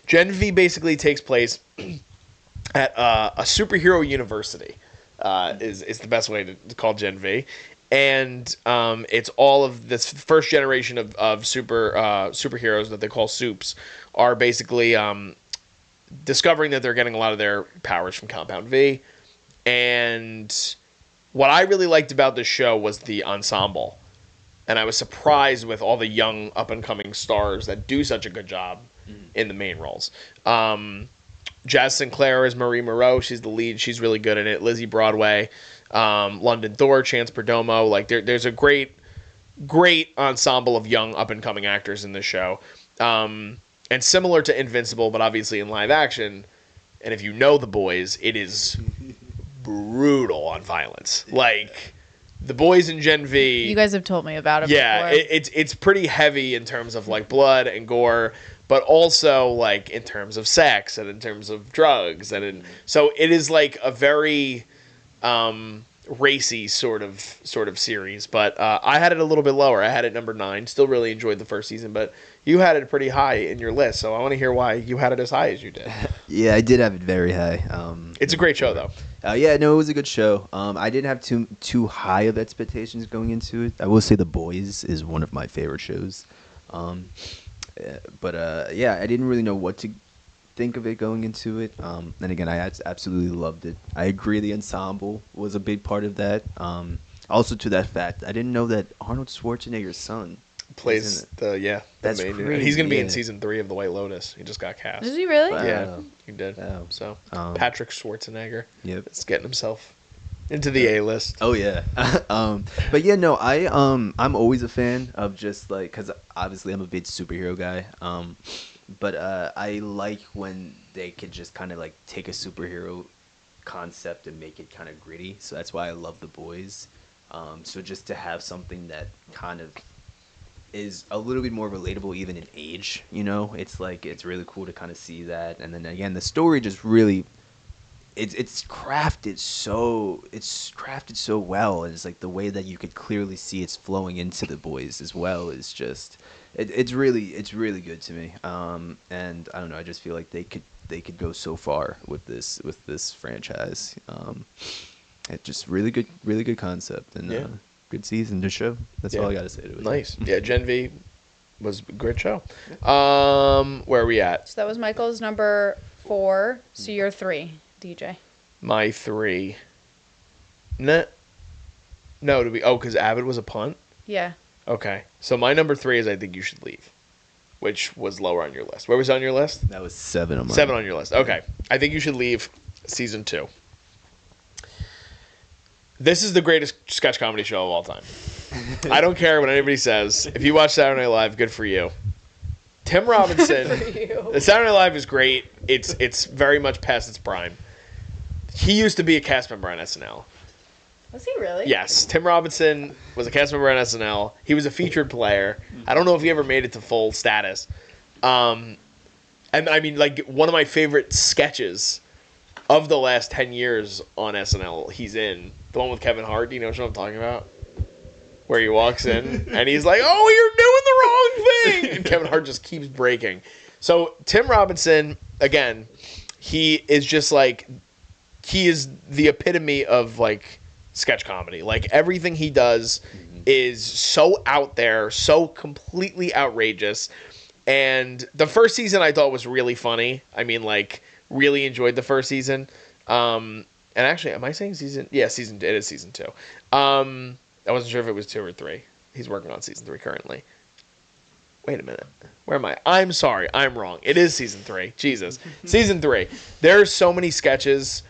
Gen V basically takes place at a superhero university, is the best way to call Gen V. And it's all of this first generation of superheroes that they call Supes are basically discovering that they're getting a lot of their powers from Compound V. And what I really liked about this show was the ensemble. And I was surprised with all the young up-and-coming stars that do such a good job in the main roles. Jazz Sinclair is Marie Moreau. She's the lead. She's really good in it. Lizzie Broadway, London Thor, Chance Perdomo. Like there's a great ensemble of young up-and-coming actors in this show. And similar to Invincible, but obviously in live action, and if you know The Boys, it is brutal on violence. Like The Boys in Gen V. You guys have told me about it Yeah, before. it's pretty heavy in terms of like blood and gore, but also like in terms of sex and in terms of drugs so it is like a very racy sort of series. But I had it a little bit lower. I had it number 9. Still really enjoyed the first season, but you had it pretty high in your list, so I want to hear why you had it as high as you did. Yeah, I did have it very high. It's a great show, though. Yeah, no, it was a good show. I didn't have too high of expectations going into it. I will say The Boys is one of my favorite shows. But yeah, I didn't really know what to think of it going into it. And again, I absolutely loved it. I agree the ensemble was a big part of that. Also to that fact, I didn't know that Arnold Schwarzenegger's son Plays the That's main, crazy, he's going to be in yeah. season 3 of The White Lotus. He just got cast. Is he really? Wow. Yeah, he did. Wow. So Um, Patrick Schwarzenegger Yep. is getting himself into the A-list. Oh yeah. But yeah, no, I'm always a fan of just like, cause obviously I'm a big superhero guy. But I like when they could just kind of like take a superhero concept and make it kind of gritty. So that's why I love The Boys. So just to have something that kind of is a little bit more relatable even in age, you know, it's like it's really cool to kind of see that. And then again, the story just really it's crafted so well, and it's like the way that you could clearly see it's flowing into The Boys as well is just it's really good to me. And I don't know, I just feel like they could go so far with this franchise. It's just really good concept, and Yeah. good season to show. That's all I gotta say to it. Nice. Yeah, Gen V was a great show. Where are we at? So that was Michael's number 4. So you're 3, DJ. my 3. No, because Abbott was a punt? Yeah. Okay. So my number 3 is I Think You Should Leave, which was lower on your list. Where was it on your list? That was 7 on mine. 7 on your list. Okay. I Think You Should Leave, season 2. This is the greatest sketch comedy show of all time. I don't care what anybody says. If you watch Saturday Night Live, good for you. Tim Robinson. The Saturday Night Live is great. It's very much past its prime. He used to be a cast member on SNL. Was he really? Yes, Tim Robinson was a cast member on SNL. He was a featured player. I don't know if he ever made it to full status. And I mean, like, one of my favorite sketches of the last 10 years on SNL, he's in. The one with Kevin Hart. Do you know what I'm talking about? Where he walks in and he's like, "Oh, you're doing the wrong thing!" And Kevin Hart just keeps breaking. So Tim Robinson, again, he is just like, he is the epitome of like sketch comedy. Like, everything he does is so out there, so completely outrageous. And the first season I thought was really funny. I mean, like, really enjoyed the first season. And actually, am I saying season? Yeah, it is season 2. I wasn't sure if it was 2 or 3. He's working on season 3 currently. Wait a minute. Where am I? I'm sorry. I'm wrong. It is season 3. Jesus. Season 3. There's so many sketches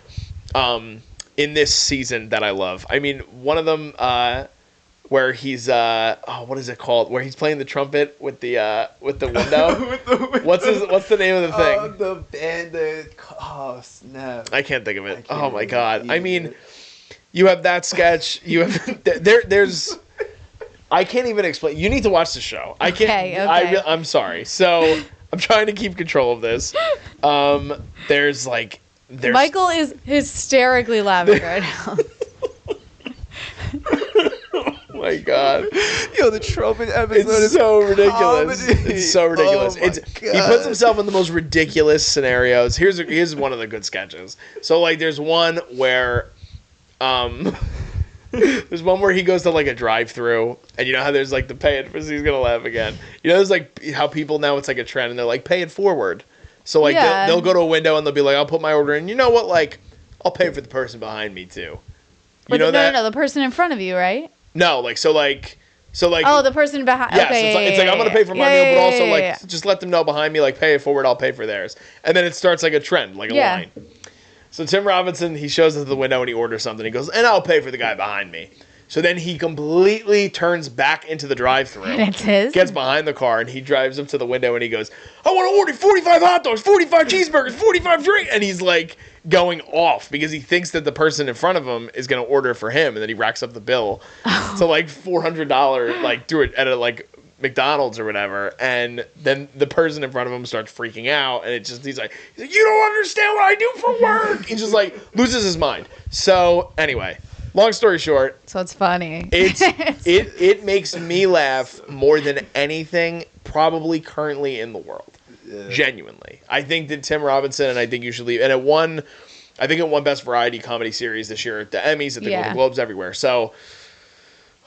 in this season that I love. I mean, one of them where he's what is it called? Where he's playing the trumpet with the window. What's the name of the thing? Oh, the band. Oh, snap. I can't think of it. Oh my god. I mean, you have that sketch. You have there's. I can't even explain. You need to watch the show. I can't. Okay. I'm sorry. So I'm trying to keep control of this. There's Michael is hysterically laughing right now. Oh my god. Yo, the trumpet episode is so ridiculous. comedy. It's so ridiculous. Oh my He puts himself in the most ridiculous scenarios. Here's one of the good sketches. So like there's one where there's one where he goes to like a drive-through, and you know how there's like the pay it, he's gonna laugh again. You know, there's like how people now, it's like a trend, and they're like, pay it forward. So like they'll go to a window and they'll be like, I'll put my order in. You know what? Like, I'll pay for the person behind me too. You know that? No, the person in front of you, right? No, so Oh, the person behind. yes, Okay, it's like I'm gonna pay for my meal, but also yeah. just let them know behind me, like, pay it forward, I'll pay for theirs, and then it starts like a trend, like a line. So Tim Robinson, he shows up to the window and he orders something. He goes, and I'll pay for the guy behind me. So then he completely turns back into the drive-thru. It's his. Gets behind the car and he drives up to the window and he goes, I want to order 45 hot dogs, 45 cheeseburgers, 45 drinks. And he's like going off because he thinks that the person in front of him is going to order for him. And then he racks up the bill to like $400, like through it at a like McDonald's or whatever. And then the person in front of him starts freaking out. And he's like, you don't understand what I do for work. He just like loses his mind. So anyway. Long story short, So it's funny. it makes me laugh more than anything probably currently in the world. Yeah. Genuinely. I think that Tim Robinson and I Think You Should Leave, and it won Best Variety Comedy Series this year at the Emmys, at the Golden Globes, everywhere. So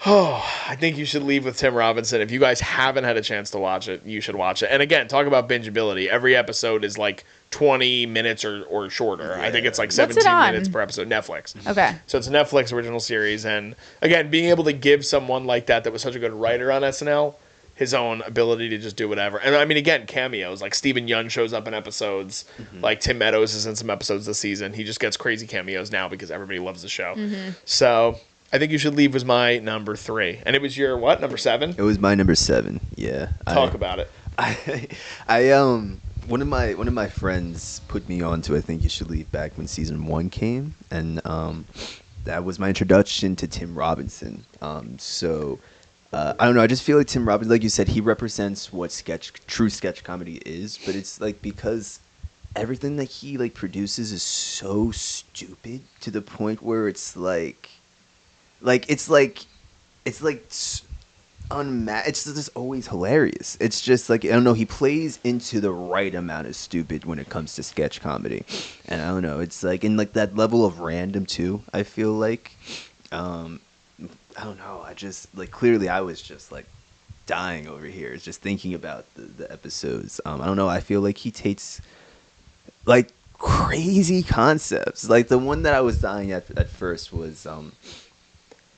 I Think You Should Leave with Tim Robinson. If you guys haven't had a chance to watch it, you should watch it. And again, talk about bingeability. Every episode is like 20 minutes or shorter. Yeah. I think it's like What's 17 it on? minutes per episode. Netflix. Okay. So it's a Netflix original series. And again, being able to give someone like that was such a good writer on SNL, his own ability to just do whatever. And I mean, again, cameos. Like Steven Yeun shows up in episodes. Mm-hmm. Like Tim Meadows is in some episodes this season. He just gets crazy cameos now because everybody loves the show. Mm-hmm. So I Think You Should Leave was my number 3. And it was your what? Number 7? It was my number 7. Yeah. Talk about it. One of my friends put me on to I Think You Should Leave back when season 1 came, and that was my introduction to Tim Robinson. I don't know. I just feel like Tim Robinson, like you said, he represents what true sketch comedy is. But it's like because everything that he like produces is so stupid to the point where it's it's just always hilarious. It's just like, I don't know, he plays into the right amount of stupid when it comes to sketch comedy. And I don't know, it's like in like that level of random too, I feel like. I don't know, I just like clearly I was just like dying over here just thinking about the episodes. I don't know, I feel like he takes like crazy concepts. Like the one that I was dying at first was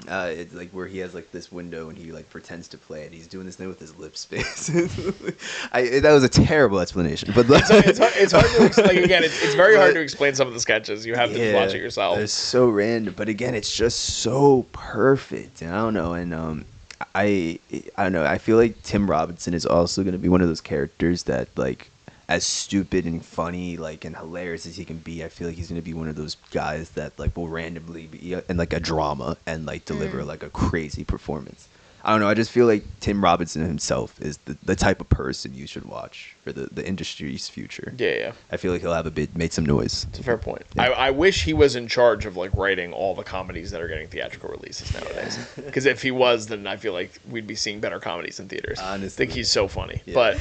it's like where he has like this window and he like pretends to play it. He's doing this thing with his lip space. That was a terrible explanation, but It's hard to explain. Again, it's very hard to explain some of the sketches. You have to watch it yourself. It's so random, but again, it's just so perfect. And I don't know, and I don't know. I feel like Tim Robinson is also going to be one of those characters that like, as stupid and funny like and hilarious as he can be, I feel like he's going to be one of those guys that like will randomly be in like a drama and like deliver like a crazy performance. I don't know. I just feel like Tim Robinson himself is the type of person you should watch for the industry's future. Yeah. I feel like he'll have made some noise. It's a fair point. Yeah. I wish he was in charge of like writing all the comedies that are getting theatrical releases nowadays. Because if he was, then I feel like we'd be seeing better comedies in theaters. Honestly. I think he's so funny. Yeah. But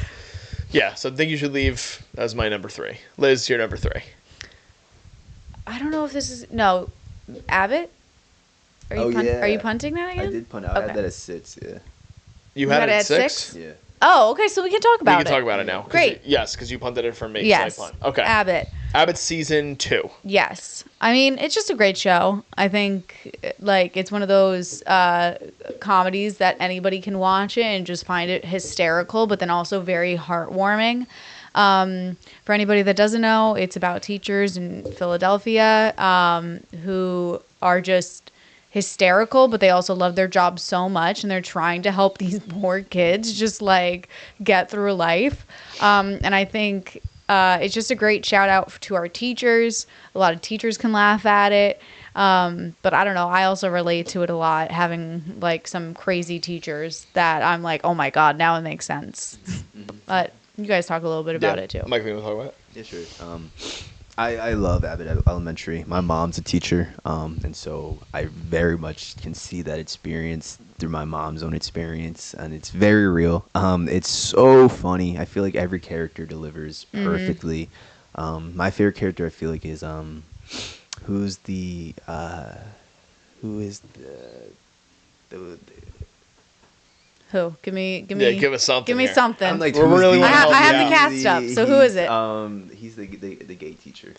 yeah, so I think you should leave as my number 3. Liz, your number 3. I don't know if this is Abbott. Are you Are you punting that again? I did punt out. I had that at 6. Yeah. You had it at 6? 6? Yeah. Oh, okay. So we can talk about it. We can talk about it now. Great. Yes, because you punted it for me. Yes. So I punt. Okay. Abbott season 2. Yes. I mean, it's just a great show. I think like it's one of those comedies that anybody can watch it and just find it hysterical, but then also very heartwarming. For anybody that doesn't know, it's about teachers in Philadelphia who are just hysterical, but they also love their job so much and they're trying to help these poor kids just like get through life. And I think it's just a great shout out to our teachers. A lot of teachers can laugh at it. But I don't know. I also relate to it a lot, having like some crazy teachers that I'm like, oh my God, now it makes sense. But you guys talk a little bit about it too. Mike, you want to talk about it? Yeah, sure. I love Abbott Elementary. My mom's a teacher, and so I very much can see that experience through my mom's own experience, and it's very real. It's so funny. I feel like every character delivers perfectly. My favorite character, I feel like, is who is the Who? Give me. Give us something. Give me here. something. I'm like, We're really I wanna have help the you out. cast up. So who is it? He's the gay teacher.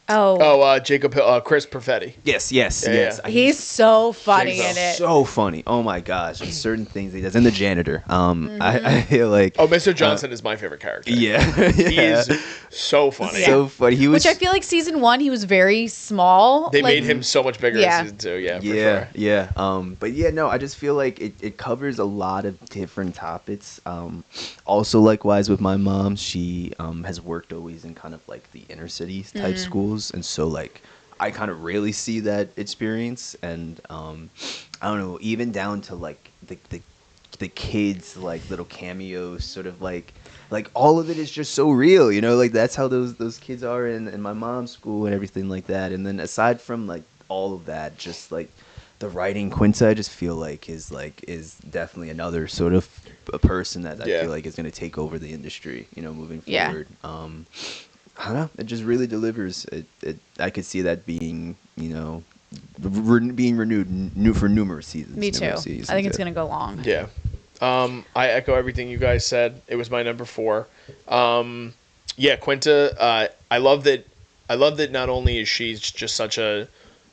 Oh, Jacob, Chris Perfetti. Yes. Yeah. he's so funny Jacob. in it. So funny. Oh my gosh. There's certain things he does. And the janitor. I feel like. Oh, Mr. Johnson is my favorite character. Yeah. He is so funny. So funny. He was. Which I feel like season 1 he was very small. They like, made him so much bigger Yeah. in season 2. Yeah, for Yeah, sure. yeah. But yeah, no, I just feel like it covers a lot of different topics. Also, likewise with my mom, she has worked always in kind of like the inner city type schools, and so like I kind of really see that experience, and I don't know, even down to like the kids like little cameos, sort of like all of it is just so real, you know, like that's how those kids are in my mom's school and everything like that. And then aside from like all of that, just like the writing, Quinta, I just feel like is definitely another sort of a person that I feel like is going to take over the industry, you know, moving Yeah. forward. I don't know, it just really delivers. I could see that being, you know, being renewed for numerous seasons. Me too. I think it's going to go long. Yeah. I echo everything you guys said. It was my number 4. Quinta, I love that not only is she just such a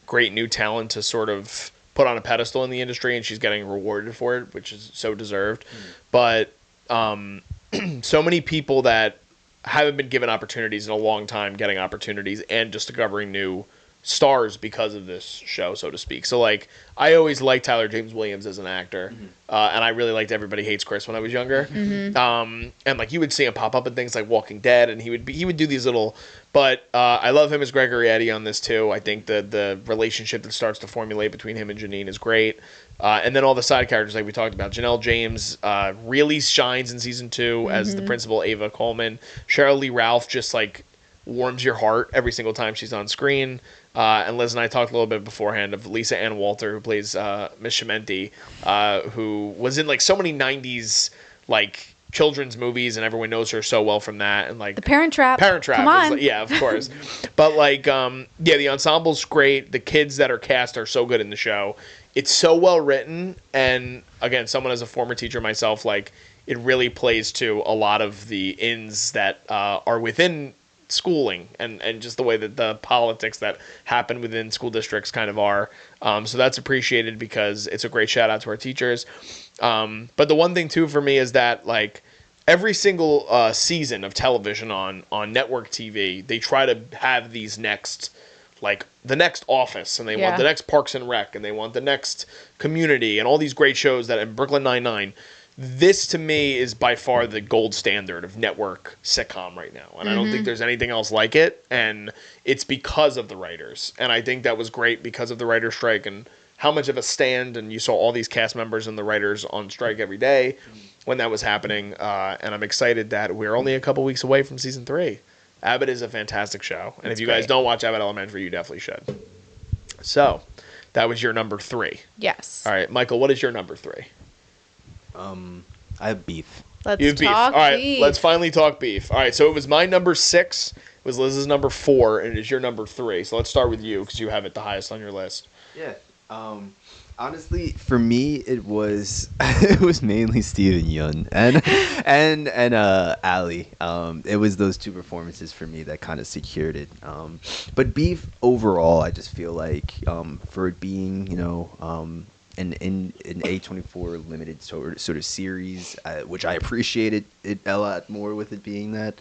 great new talent to sort of put on a pedestal in the industry, and she's getting rewarded for it, which is so deserved. But so many people that haven't been given opportunities in a long time getting opportunities and just discovering new stars because of this show, so to speak. So like I always liked Tyler James Williams as an actor, and I really liked Everybody Hates Chris when I was younger. And like you would see him pop up in things like Walking Dead, and he would do these little. But I love him as Gregory Eddy on this too. I think the relationship that starts to formulate between him and Janine is great. And then all the side characters like we talked about. Janelle James really shines in season 2 as the principal Ava Coleman. Cheryl Lee Ralph just like warms your heart every single time she's on screen. And Liz and I talked a little bit beforehand of Lisa Ann Walter, who plays Miss Chimenti, who was in like so many 90s like children's movies, and everyone knows her so well from that. And like The Parent Trap. Come on. yeah, of course. But like the ensemble's great. The kids that are cast are so good in the show. It's so well written, and again, someone as a former teacher myself, like it really plays to a lot of the ins that are within schooling and just the way that the politics that happen within school districts kind of are. So that's appreciated because it's a great shout out to our teachers. But the one thing too for me is that like every single season of television on network TV, they try to have these next, like the next Office, and they want the next Parks and Rec, and they want the next Community, and all these great shows that in Brooklyn Nine-Nine. This to me is by far the gold standard of network sitcom right now, and I don't think there's anything else like it. And it's because of the writers, and I think that was great because of the writer's strike and how much of a stand. And you saw all these cast members and the writers on strike every day when that was happening. And I'm excited that we're only a couple weeks away from season 3. Abbott is a fantastic show, and if you guys don't watch Abbott Elementary, you definitely should. So that was your number 3. Yes. All right, Michael, what is your number 3? I have Beef. Let's You have beef. talk All right, beef. let's finally talk beef. All right, so it was my number 6, it was Liz's number 4, and it is your number 3. So let's start with you because you have it the highest on your list. Yeah. Honestly, for me, it was it was mainly Steven Yeun and Ali. It was those two performances for me that kind of secured it. But Beef overall, I just feel like for it being an A24 limited sort of series, which I appreciated it a lot more with it being that.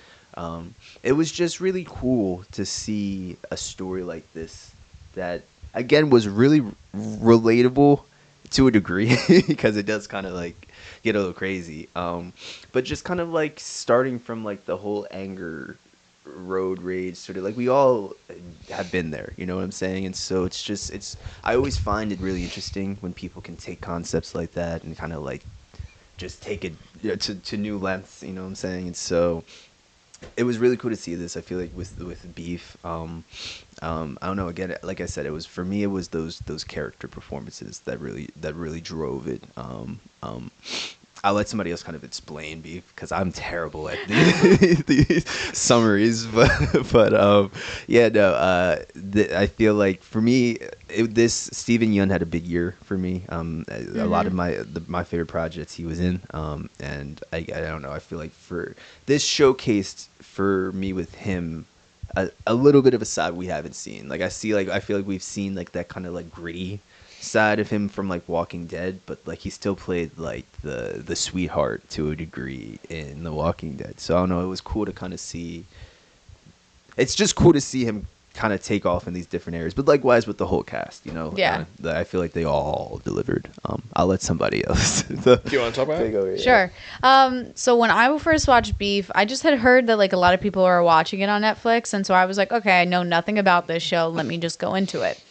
It was just really cool to see a story like this that again was really relatable to a degree because it does kind of like get a little crazy, but just kind of like starting from like the whole anger, road rage, sort of like we all have been there, you know what I'm saying? And so it's I always find it really interesting when people can take concepts like that and kind of like just take it to new lengths, you know what I'm saying? And so it was really cool to see this. I feel like with Beef, I don't know. Again, like I said, it was for me. It was those character performances that really drove it. I'll let somebody else kind of explain Beef because I'm terrible at these summaries. But yeah, no. I feel like for me, this Steven Yeun had a big year for me. A lot of my favorite projects he was in, and I don't know. I feel like for this showcased for me with him a little bit of a side we haven't seen. Like I feel like we've seen like that kind of like gritty side of him from like Walking Dead, but like he still played like the sweetheart to a degree in The Walking Dead. So I don't know, it was cool to kind of see. It's just cool to see him kind of take off in these different areas, but likewise with the whole cast, Yeah. I feel like they all delivered. I'll let somebody else. Do you want to talk about it? Sure. So when I first watched Beef, I just had heard that like a lot of people are watching it on Netflix, and so I was like, okay, I know nothing about this show. Let me just go into it.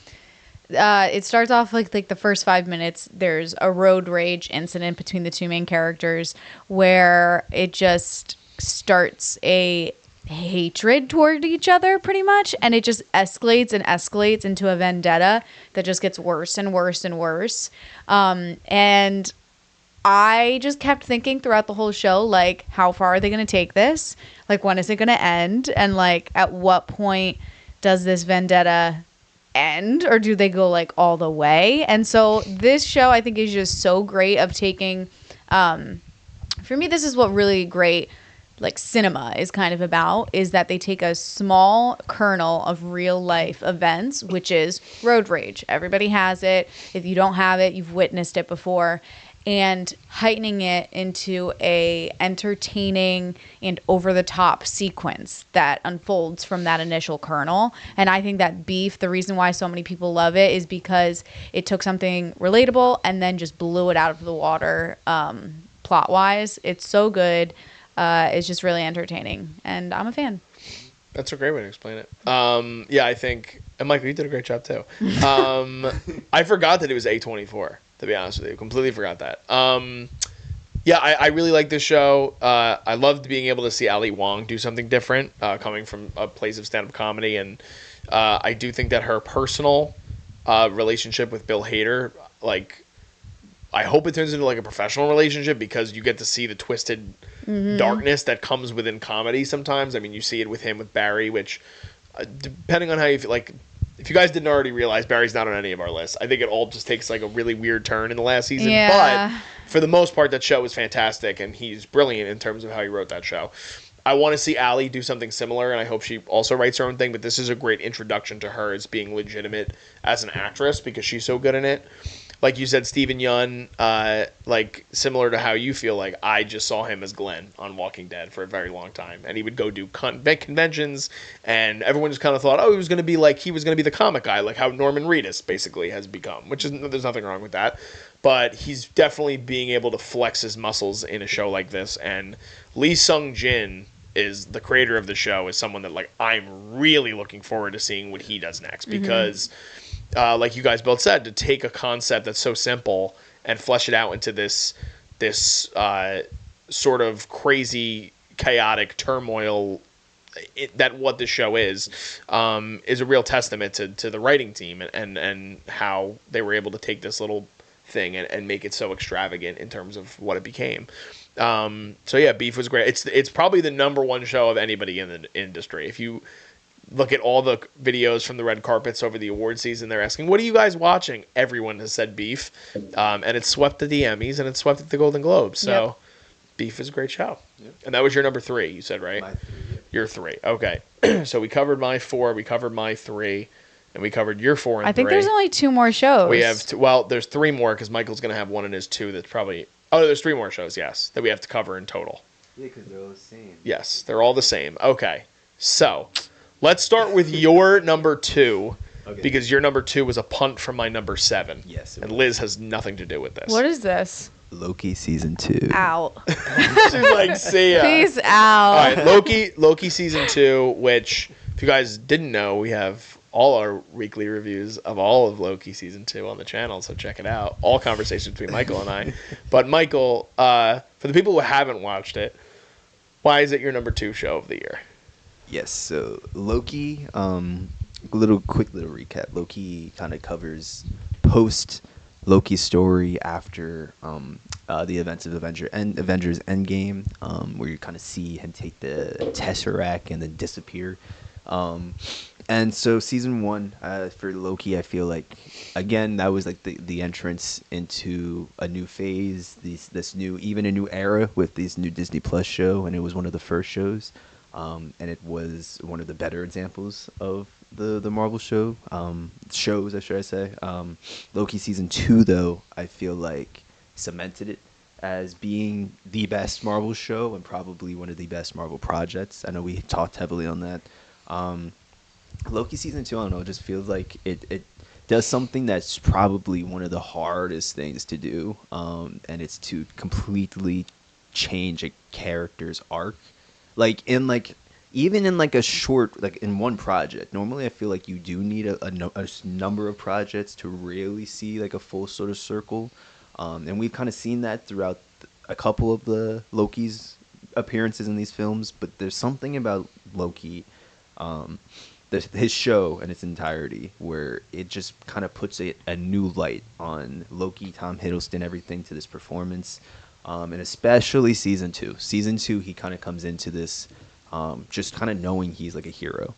It starts off like the first 5 minutes. There's a road rage incident between the two main characters where it just starts a hatred toward each other pretty much, and it just escalates into a vendetta that just gets worse and worse and worse. And I just kept thinking throughout the whole show, like, how far are they going to take this? Like, when is it going to end? And like, at what point does this vendetta end, or do they go like all the way? And so this show I think is just so great of taking for me, this is what really great like cinema is kind of about, is that they take a small kernel of real life events, which is road rage. Everybody has it. If you don't have it, you've witnessed it before, and heightening it into a entertaining and over the top sequence that unfolds from that initial kernel. And I think that Beef, the reason why so many people love it is because it took something relatable and then just blew it out of the water plot wise. It's so good. It's just really entertaining, and I'm a fan. That's a great way to explain it. Yeah, I think, and Michael, you did a great job too. I forgot that it was A24, to be honest with you. Completely forgot that. Yeah, I really like this show. I loved being able to see Ali Wong do something different, coming from a place of stand-up comedy, and I do think that her personal relationship with Bill Hader, like, I hope it turns into like a professional relationship, because you get to see the twisted darkness that comes within comedy sometimes. I mean, you see it with him with Barry, which depending on how you feel, like, if you guys didn't already realize, Barry's not on any of our lists. I think it all just takes like a really weird turn in the last season. Yeah. But for the most part, that show was fantastic, and he's brilliant in terms of how he wrote that show. I want to see Allie do something similar, and I hope she also writes her own thing. But this is a great introduction to her as being legitimate as an actress because she's so good in it. Like you said, Stephen Yeun, like similar to how you feel, like I just saw him as Glenn on Walking Dead for a very long time, and he would go do conventions, and everyone just kind of thought, oh, he was going to be the comic guy, like how Norman Reedus basically has become, which is there's nothing wrong with that, but he's definitely being able to flex his muscles in a show like this, and Lee Sung Jin is the creator of the show, is someone that like I'm really looking forward to seeing what he does next because. Like you guys both said, to take a concept that's so simple and flesh it out into this sort of crazy, chaotic turmoil that what this show is a real testament to the writing team and how they were able to take this little thing and make it so extravagant in terms of what it became. So yeah, Beef was great. It's probably the number one show of anybody in the industry. If you look at all the videos from the red carpets over the award season, they're asking, what are you guys watching? Everyone has said Beef. And it swept at the Emmys and it swept at the Golden Globes. So Yep. Beef is a great show. Yep. And that was your number 3, you said, right? My 3, yeah. Your 3. Okay. So we covered my 4, we covered my 3, and we covered your 4 and 3. I think there's only 2 more shows. We have well, there's 3 more because Michael's going to have one in his 2 that's probably... Oh, no, there's 3 more shows, yes, that we have to cover in total. Yeah, because they're all the same. Yes, they're all the same. Okay. So... let's start with your number 2, because your number 2 was a punt from my number 7. Yes, it and was. Liz has nothing to do with this. What is this? Loki season 2. Out. She's like, see ya. Peace All out. right, Loki season 2, which if you guys didn't know, we have all our weekly reviews of all of Loki season 2 on the channel, so check it out. All conversations between Michael and I. But Michael, for the people who haven't watched it, why is it your number 2 show of the year? Yes, so Loki, quick little recap. Loki kind of covers post Loki's story after the events of Avengers Endgame, where you kind of see him take the Tesseract and then disappear. And so season 1 for Loki, I feel like again that was like the entrance into a new phase, this new era with this new Disney Plus show, and it was one of the first shows. And it was one of the better examples of the Marvel shows, should I say. Loki season 2, though, I feel like cemented it as being the best Marvel show and probably one of the best Marvel projects. I know we talked heavily on that. Loki season 2, I don't know, it just feels like it does something that's probably one of the hardest things to do, and it's to completely change a character's arc. Even in a short, in one project, normally I feel like you do need a number of projects to really see a full sort of circle. And we've kind of seen that throughout a couple of the Loki's appearances in these films, but there's something about Loki, his show in its entirety, where it just kind of puts a new light on Loki, Tom Hiddleston, everything to this performance. And especially season 2. Season 2, he kind of comes into this just kind of knowing he's like a hero.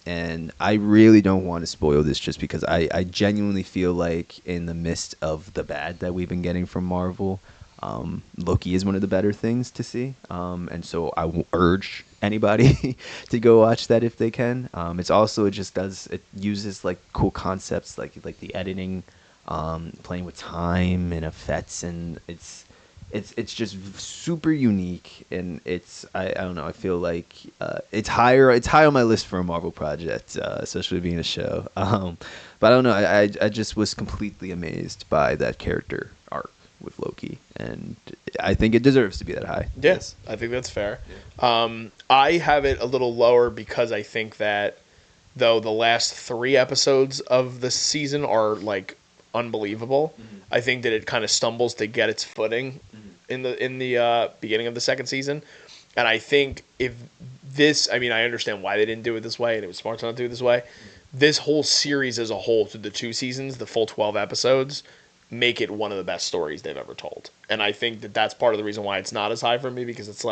And I really don't want to spoil this just because I genuinely feel like in the midst of the bad that we've been getting from Marvel, Loki is one of the better things to see. And so I will urge anybody to go watch that if they can. It's also, it uses cool concepts like the editing, playing with time and effects, and it's just super unique, and I don't know, I feel like it's high on my list for a Marvel project, especially being a show. But I don't know, I just was completely amazed by that character arc with Loki, and I think it deserves to be that high. Yes, I think that's fair. Yeah. I have it a little lower because I think that though the last 3 episodes of the season are unbelievable, I think that it kind of stumbles to get its footing in the beginning of the second season. And I think if this, I understand why they didn't do it this way, and it was smart to not do it this way. This whole series as a whole, through the 2 seasons, the full 12 episodes, make it one of the best stories they've ever told. And I think that that's part of the reason why it's not as high for me, because it's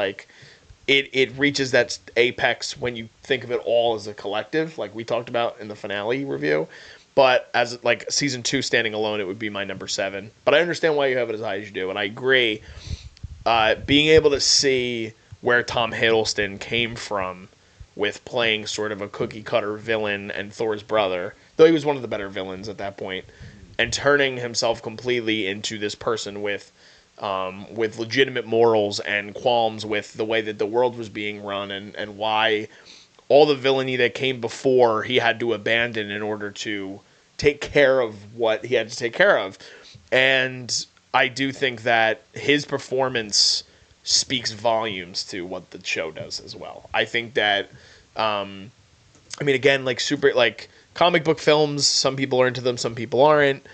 it reaches that apex when you think of it all as a collective, like we talked about in the finale review. But as season 2 standing alone, it would be my number 7. But I understand why you have it as high as you do, and I agree. Being able to see where Tom Hiddleston came from with playing sort of a cookie cutter villain and Thor's brother, though he was one of the better villains at that point, and turning himself completely into this person with legitimate morals and qualms with the way that the world was being run, and why all the villainy that came before he had to abandon in order to take care of what he had to take care of. And I do think that his performance speaks volumes to what the show does as well. I think that, again, like comic book films, some people are into them, some people aren't.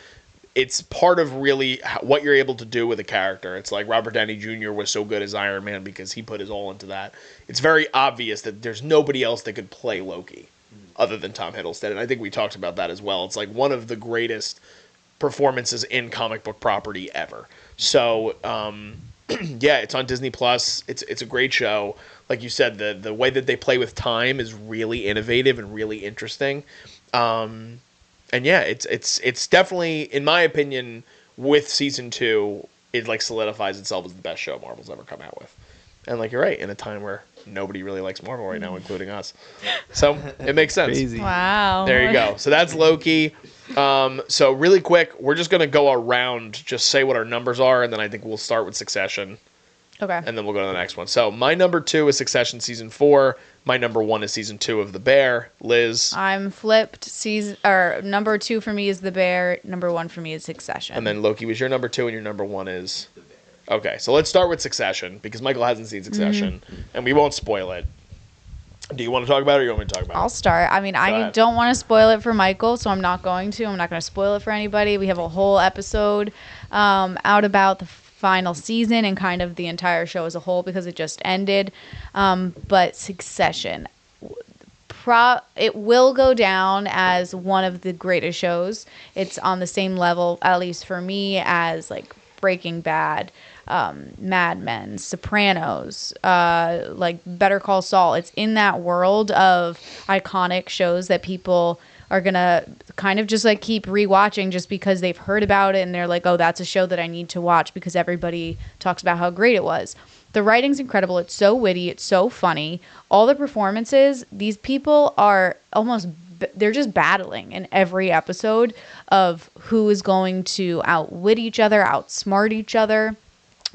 It's part of really what you're able to do with a character. It's like Robert Downey Jr. was so good as Iron Man because he put his all into that. It's very obvious that there's nobody else that could play Loki other than Tom Hiddleston. And I think we talked about that as well. It's like one of the greatest performances in comic book property ever. So, yeah, it's on Disney Plus. It's a great show. Like you said, the way that they play with time is really innovative and really interesting. And yeah, it's definitely, in my opinion, with season 2, it like solidifies itself as the best show Marvel's ever come out with. And like you're right, in a time where nobody really likes Marvel right now, including us. So it makes sense. Crazy. Wow. There you go. So that's Loki. So really quick, we're just gonna go around, just say what our numbers are, and then I think we'll start with Succession. Okay. And then we'll go to the next one. So my number 2 is Succession season 4. My number 1 is season 2 of The Bear. Liz. I'm flipped. Number 2 for me is The Bear. Number 1 for me is Succession. And then Loki was your number 2, and your number 1 is The Bear. Okay, so let's start with Succession, because Michael hasn't seen Succession, and we won't spoil it. Do you want to talk about it, or you want me to talk about it? I'll start. I don't want to spoil it for Michael, so I'm not going to. I'm not going to spoil it for anybody. We have a whole episode out about the final season and kind of the entire show as a whole because it just ended. But Succession, it will go down as one of the greatest shows. It's on the same level, at least for me, as like Breaking Bad, Mad Men, Sopranos, like Better Call Saul. It's in that world of iconic shows that people are gonna kind of just like keep rewatching just because they've heard about it and they're like, oh, that's a show that I need to watch because everybody talks about how great it was. The writing's incredible. It's so witty. It's so funny. All the performances, these people are they're just battling in every episode of who is going to outwit each other, outsmart each other.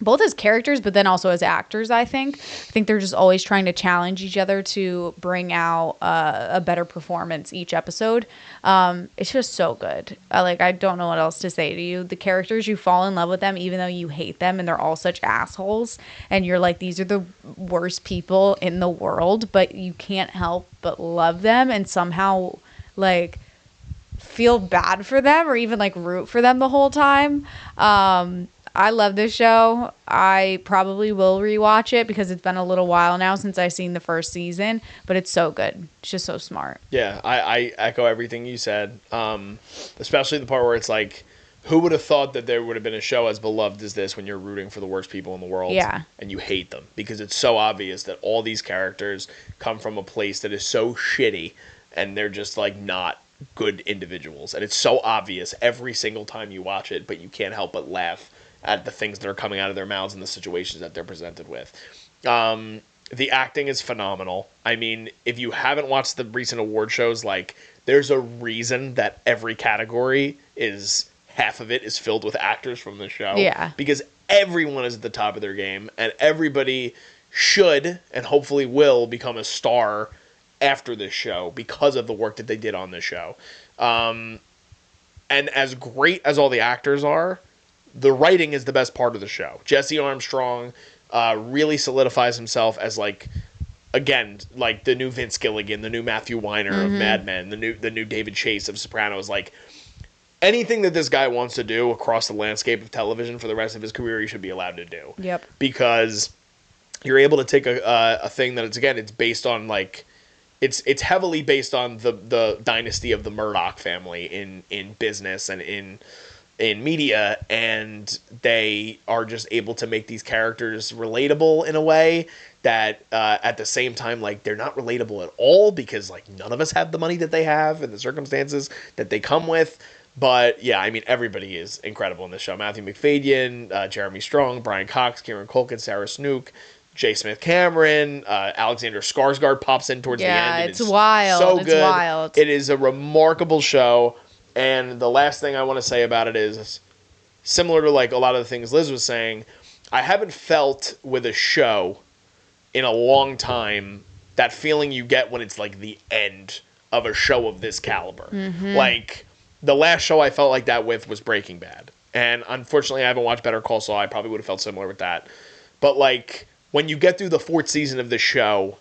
Both as characters, but then also as actors, I think. They're just always trying to challenge each other to bring out a better performance each episode. It's just so good. I don't know what else to say to you. The characters, you fall in love with them, even though you hate them, and they're all such assholes. And you're like, these are the worst people in the world, but you can't help but love them and somehow, like, feel bad for them or even, like, root for them the whole time. I love this show. I probably will rewatch it because it's been a little while now since I've seen the first season, but it's so good. It's just so smart. Yeah, I echo everything you said, especially the part where it's like, who would have thought that there would have been a show as beloved as this when you're rooting for the worst people in the world, and you hate them? Because it's so obvious that all these characters come from a place that is so shitty, and they're just like not good individuals. And it's so obvious every single time you watch it, but you can't help but laugh at the things that are coming out of their mouths and the situations that they're presented with. The acting is phenomenal. I mean, if you haven't watched the recent award shows, like, there's a reason that every category is, half of it is filled with actors from the show. Yeah. Because everyone is at the top of their game, and everybody should, and hopefully will, become a star after this show because of the work that they did on this show. And as great as all the actors are, the writing is the best part of the show. Jesse Armstrong really solidifies himself as, like, again, like the new Vince Gilligan, the new Matthew Weiner of Mad Men, the new David Chase of Sopranos. Like, anything that this guy wants to do across the landscape of television for the rest of his career, he should be allowed to do. Yep. Because you're able to take a thing that it's based on, like, it's heavily based on the dynasty of the Murdoch family in business and in media, and they are just able to make these characters relatable in a way that at the same time, like, they're not relatable at all because, like, none of us have the money that they have and the circumstances that they come with. But yeah, I mean, everybody is incredible in this show. Matthew Macfadyen, Jeremy Strong, Brian Cox, Kieran Culkin, Sarah Snook, J. Smith Cameron, Alexander Skarsgård pops in towards the end. Yeah, And it's wild. So It's good. wild. It is a remarkable show. And the last thing I want to say about it is similar to like a lot of the things Liz was saying. I haven't felt with a show in a long time that feeling you get when it's like the end of a show of this caliber. Like the last show I felt like that with was Breaking Bad. And unfortunately I haven't watched Better Call Saul. I probably would have felt similar with that. But like when you get through the 4th season of the show,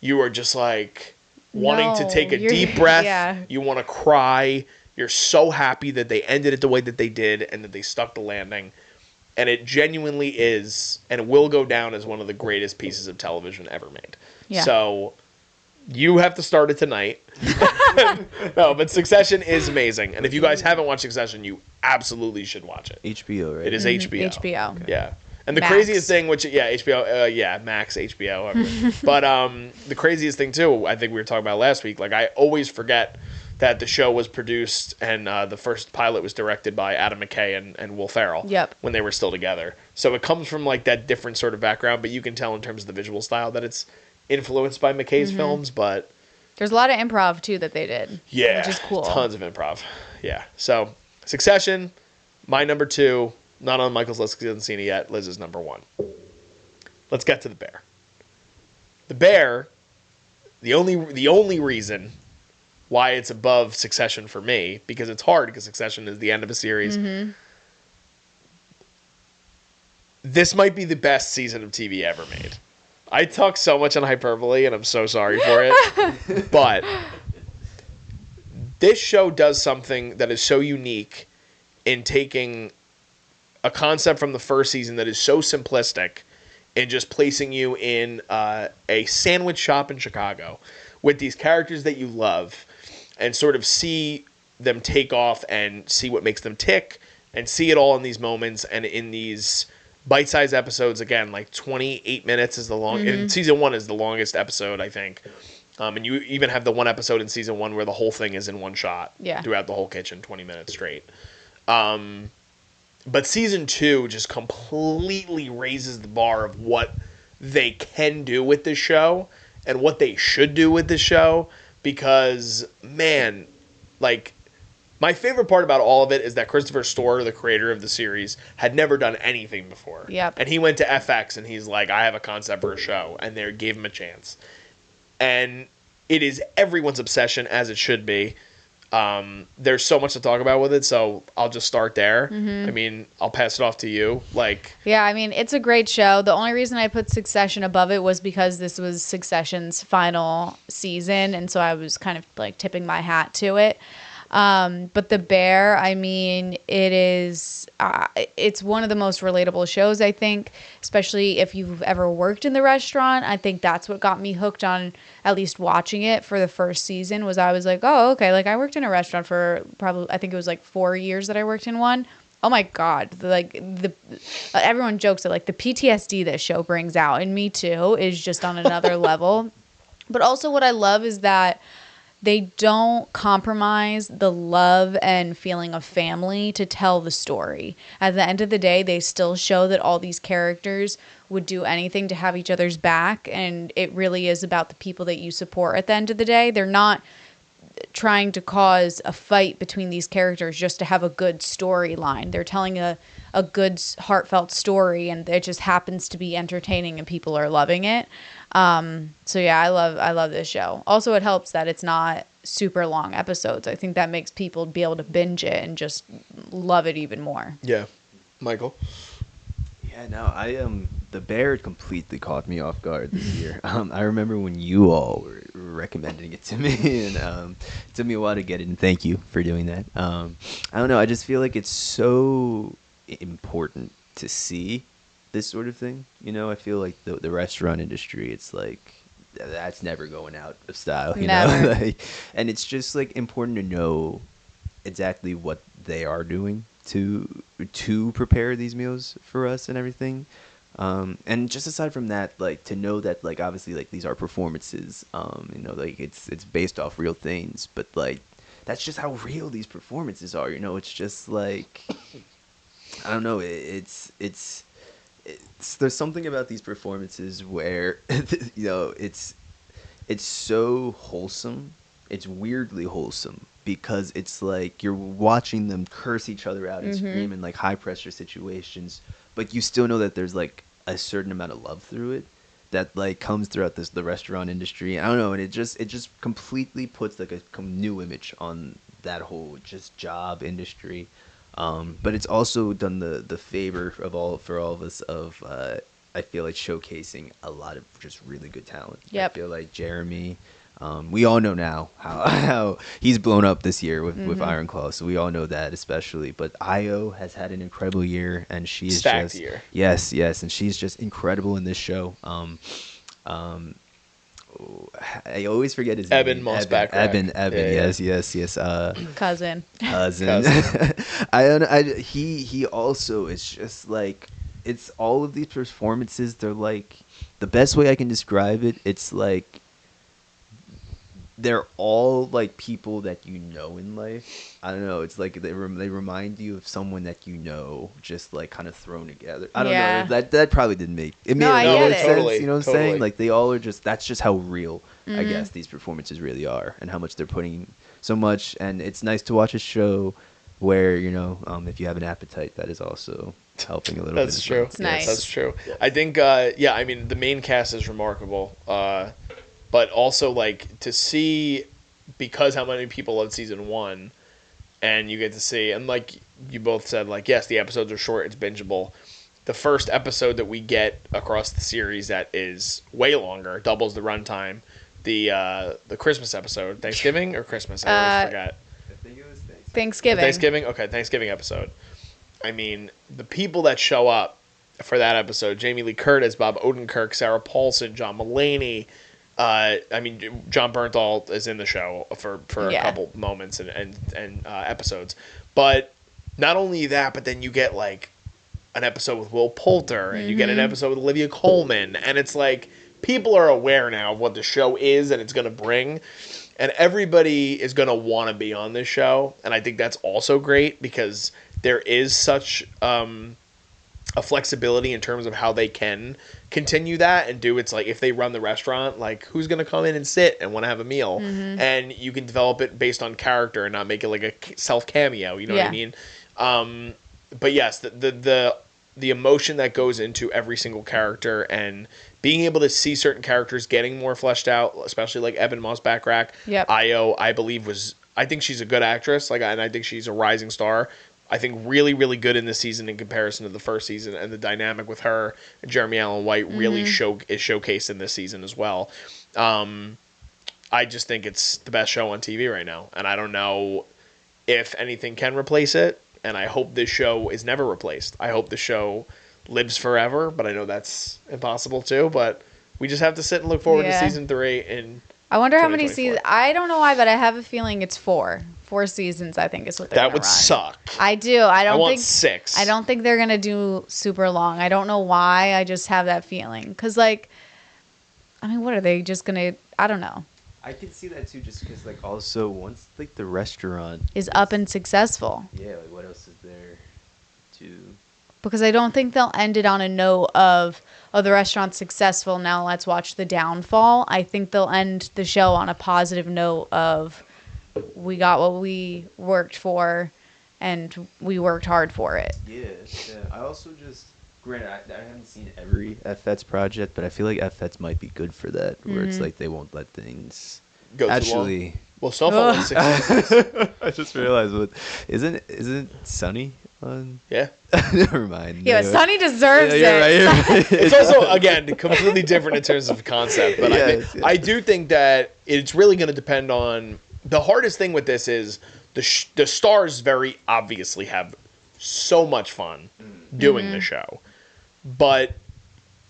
you are just like wanting to take a deep breath. Yeah. You want to cry. You're so happy that they ended it the way that they did and that they stuck the landing. And it genuinely is, and it will go down as one of the greatest pieces of television ever made. Yeah. So you have to start it tonight. No, but Succession is amazing. And if you guys haven't watched Succession, you absolutely should watch it. HBO, right? It is HBO. HBO. Yeah. And the Max. craziest thing, which, HBO, Max, HBO. Whatever. But the craziest thing, too, I think we were talking about last week, like I always forget that the show was produced and the first pilot was directed by Adam McKay and Will Ferrell. Yep. When they were still together. So it comes from like that different sort of background, but you can tell in terms of the visual style that it's influenced by McKay's films, but There's a lot of improv too that they did. yeah, Which is cool. Tons of improv. Yeah. So Succession, my number 2, not on Michael's list because he hasn't seen it yet. Liz's number 1. Let's get to The Bear. The Bear, the only reason why it's above Succession for me, because it's hard because Succession is the end of a series. This might be the best season of TV ever made. I talk so much in hyperbole, and I'm so sorry for it. But this show does something that is so unique in taking a concept from the first season that is so simplistic and just placing you in a sandwich shop in Chicago with these characters that you love and sort of see them take off and see what makes them tick and see it all in these moments and in these bite-sized episodes. Again, like 28 minutes is the long. And season 1 is the longest episode, I think. And you even have the one episode in season 1 where the whole thing is in one shot throughout the whole kitchen, 20 minutes straight. But season 2 just completely raises the bar of what they can do with this show and what they should do with this show. Because, man, like, my favorite part about all of it is that Christopher Storer, the creator of the series, had never done anything before. Yep. And he went to FX and he's like, I have a concept for a show. And they gave him a chance. And it is everyone's obsession, as it should be. There's so much to talk about with it, so I'll just start there. I mean, I'll pass it off to you. Yeah, I mean, it's a great show. The only reason I put Succession above it was because this was Succession's final season, and so I was kind of like tipping my hat to it. But The Bear, I mean, it is, it's one of the most relatable shows, I think, especially if you've ever worked in the restaurant. I think that's what got me hooked on at least watching it for the first season was I was like, oh, okay. Like I worked in a restaurant for probably, I think it was like 4 years that I worked in one. Oh my God. Everyone jokes that like the PTSD this show brings out, and me too, is just on another level. But also what I love is that they don't compromise the love and feeling of family to tell the story. At the end of the day, they still show that all these characters would do anything to have each other's back, and it really is about the people that you support at the end of the day. They're not trying to cause a fight between these characters just to have a good storyline. They're telling a good, heartfelt story, and it just happens to be entertaining and people are loving it. So yeah, I love this show. Also, it helps that it's not super long episodes. I think that makes people be able to binge it and just love it even more. Yeah. Michael? Yeah, no, The Bear completely caught me off guard this year. I remember when you all were recommending it to me, and it took me a while to get it, and thank you for doing that. I don't know, I just feel like it's so important to see this sort of thing. You know, I feel like the restaurant industry, it's like, that's never going out of style, you Never. know? Like, and it's just like important to know exactly what they are doing to prepare these meals for us and everything. And just aside from that, like to know that like obviously like these are performances, you know, like it's based off real things, but like that's just how real these performances are, you know. It's just like, I don't know, it's there's something about these performances where it's so wholesome. It's weirdly wholesome because it's like you're watching them curse each other out and scream in like high pressure situations, but you still know that there's like a certain amount of love through it that like comes throughout the restaurant industry. I don't know, and it just completely puts like a new image on that whole just job industry. But it's also done the favor for all of us of I feel like showcasing a lot of just really good talent. Yep. I feel like Jeremy. We all know now how he's blown up this year with Iron Claw, so we all know that especially. But Io has had an incredible year, and she's Stacked just year. Yes, and she's just incredible in this show. I always forget his Eben name. Moss-Backrack. Eben. Yeah. Yes. Cousin. Cousin. He also is just like, it's all of these performances. They're like, the best way I can describe it, it's like they're all like people that you know in life. I don't know. It's like they remind you of someone that you know, just like kind of thrown together. I don't Yeah. know. That probably didn't make it. No, I Made a get lot of it. sense. Totally, You know what I'm totally. saying? Like they all are just. That's just how real I guess these performances really are, and how much they're putting so much. And it's nice to watch a show where if you have an appetite, that is also helping a little bit. That's as true. well. It's nice. That's true. I think, I mean, the main cast is remarkable. But also, like, to see, because how many people loved season 1, and you get to see, and like you both said, like, yes, the episodes are short, it's bingeable. The first episode that we get across the series that is way longer, doubles the runtime, the Christmas episode, Thanksgiving or Christmas, I always forgot. I think it was Thanksgiving. Thanksgiving? Okay, Thanksgiving episode. I mean, the people that show up for that episode, Jamie Lee Curtis, Bob Odenkirk, Sarah Paulson, John Mulaney, John Bernthal is in the show for a couple moments and episodes. But not only that, but then you get like an episode with Will Poulter, and you get an episode with Olivia Colman, and it's like people are aware now of what the show is and it's going to bring, and everybody is going to want to be on this show, and I think that's also great because there is such a flexibility in terms of how they can continue that and do. It's like if they run the restaurant, like who's going to come in and sit and want to have a meal, and you can develop it based on character and not make it like a self cameo. You know what I mean? But yes, the emotion that goes into every single character and being able to see certain characters getting more fleshed out, especially like Eben Moss-Backrack. Yep. Io, I believe I think she's a good actress. And I think she's a rising star. I think really, really good in this season in comparison to the first season, and the dynamic with her and Jeremy Allen White really is showcased in this season as well. I just think it's the best show on TV right now, and I don't know if anything can replace it, and I hope this show is never replaced. I hope the show lives forever, but I know that's impossible too, but we just have to sit and look forward to season 3 and I wonder how many 2024. seasons. I don't know why, but I have a feeling it's 4. 4 seasons, I think, is what they're that gonna would run. suck. I do. I want think 6. I don't think they're gonna do super long. I don't know why. I just have that feeling. Cause like, I mean, what are they just gonna? I don't know. I can see that too, just because like also once like the restaurant Is up and successful. Yeah, like what else is there to? Because I don't think they'll end it on a note of, oh, the restaurant's successful, now let's watch the downfall. I think they'll end the show on a positive note of, we got what we worked for, and we worked hard for it. Yeah. I also just, granted, I haven't seen every FX project, but I feel like FX might be good for that, where it's like they won't let things Go too actually. long. Well, Snowfall was 6 seasons. I just realized what isn't Sunny on? Yeah. Never mind. Yeah, but Anyway. Sonny deserves You're right, it. you're right. It's also, again, completely different in terms of concept, but Yes. I do think that it's really going to depend on. The hardest thing with this is the stars very obviously have so much fun doing the show, but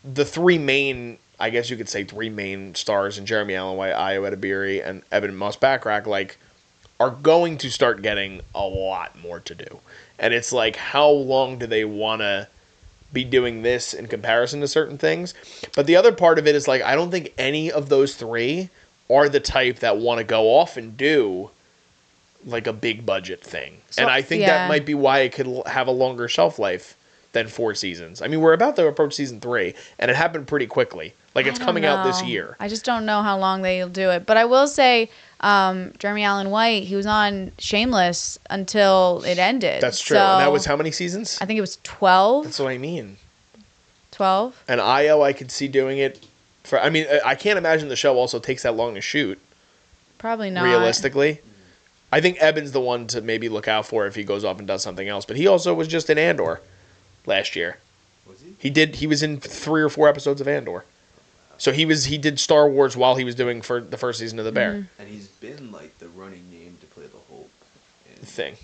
the 3 main, I guess you could say 3 main stars in Jeremy Allen White, Io Edebiri, and Eben Moss-Backrack, like, are going to start getting a lot more to do. And it's like, how long do they want to be doing this in comparison to certain things? But the other part of it is, like, I don't think any of those 3 are the type that want to go off and do, like, a big budget thing. So, and I think yeah. that might be why it could have a longer shelf life than 4 seasons. I mean, we're about to approach season 3, and it happened pretty quickly. Like, it's I don't coming out this know. year. I just don't know how long they'll do it. But I will say, Jeremy Allen White, he was on Shameless until it ended. That's true. So, And that was how many seasons? I think it was 12. That's what I mean. 12. And IO, I could see doing it for. I mean, I can't imagine the show also takes that long to shoot. Probably not. Realistically, I think Eben's the one to maybe look out for if he goes off and does something else. But he also was just in Andor last year. Was he? He did. He was in 3 or 4 episodes of Andor. So he did Star Wars while he was doing for the first season of The Bear. Mm-hmm. And he's been like the running name to play the Hulk. in Thing.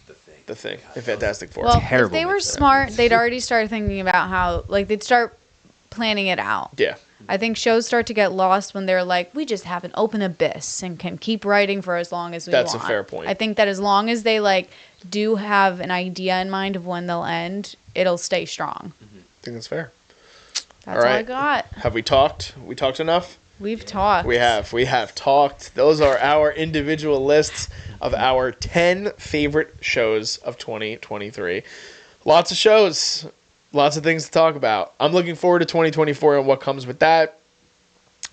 The Thing. In Fantastic Four. Well, if Terrible they were mix-up. smart, they'd already start thinking about how, like, they'd start planning it out. Yeah. I think shows start to get lost when they're like, we just have an open abyss and can keep writing for as long as we That's want. a fair point. I think that as long as they, like, do have an idea in mind of when they'll end, it'll stay strong. I think that's fair. That's all I right. got. Have we talked? We talked enough? We've talked. We have talked. Those are our individual lists of our 10 favorite shows of 2023. Lots of shows, lots of things to talk about. I'm looking forward to 2024 and what comes with that.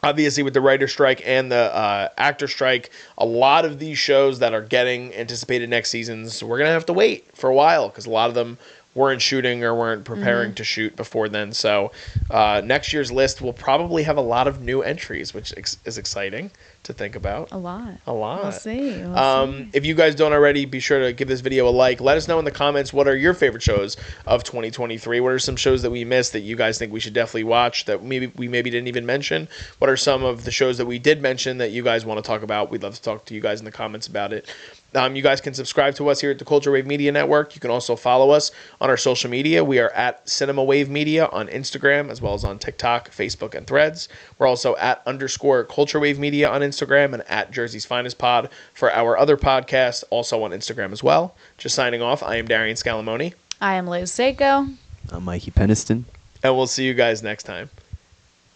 Obviously, with the writer strike and the actor strike, a lot of these shows that are getting anticipated next seasons, we're going to have to wait for a while because a lot of them weren't shooting or weren't preparing to shoot before then. So next year's list will probably have a lot of new entries, which is exciting to think about. A lot. A lot. We'll see. We'll see. If you guys don't already, be sure to give this video a like. Let us know in the comments what are your favorite shows of 2023. What are some shows that we missed that you guys think we should definitely watch that we maybe didn't even mention? What are some of the shows that we did mention that you guys want to talk about? We'd love to talk to you guys in the comments about it. You guys can subscribe to us here at the Culture Wave Media Network. You can also follow us on our social media. We are at Cinema Wave Media on Instagram, as well as on TikTok, Facebook, and Threads. We're also at _Culture Wave Media on Instagram and at Jersey's Finest Pod for our other podcast, also on Instagram as well. Just signing off, I am Darian Scalamoni, I am Liz Seiko. I'm Mikey Peniston. and we'll see you guys next time.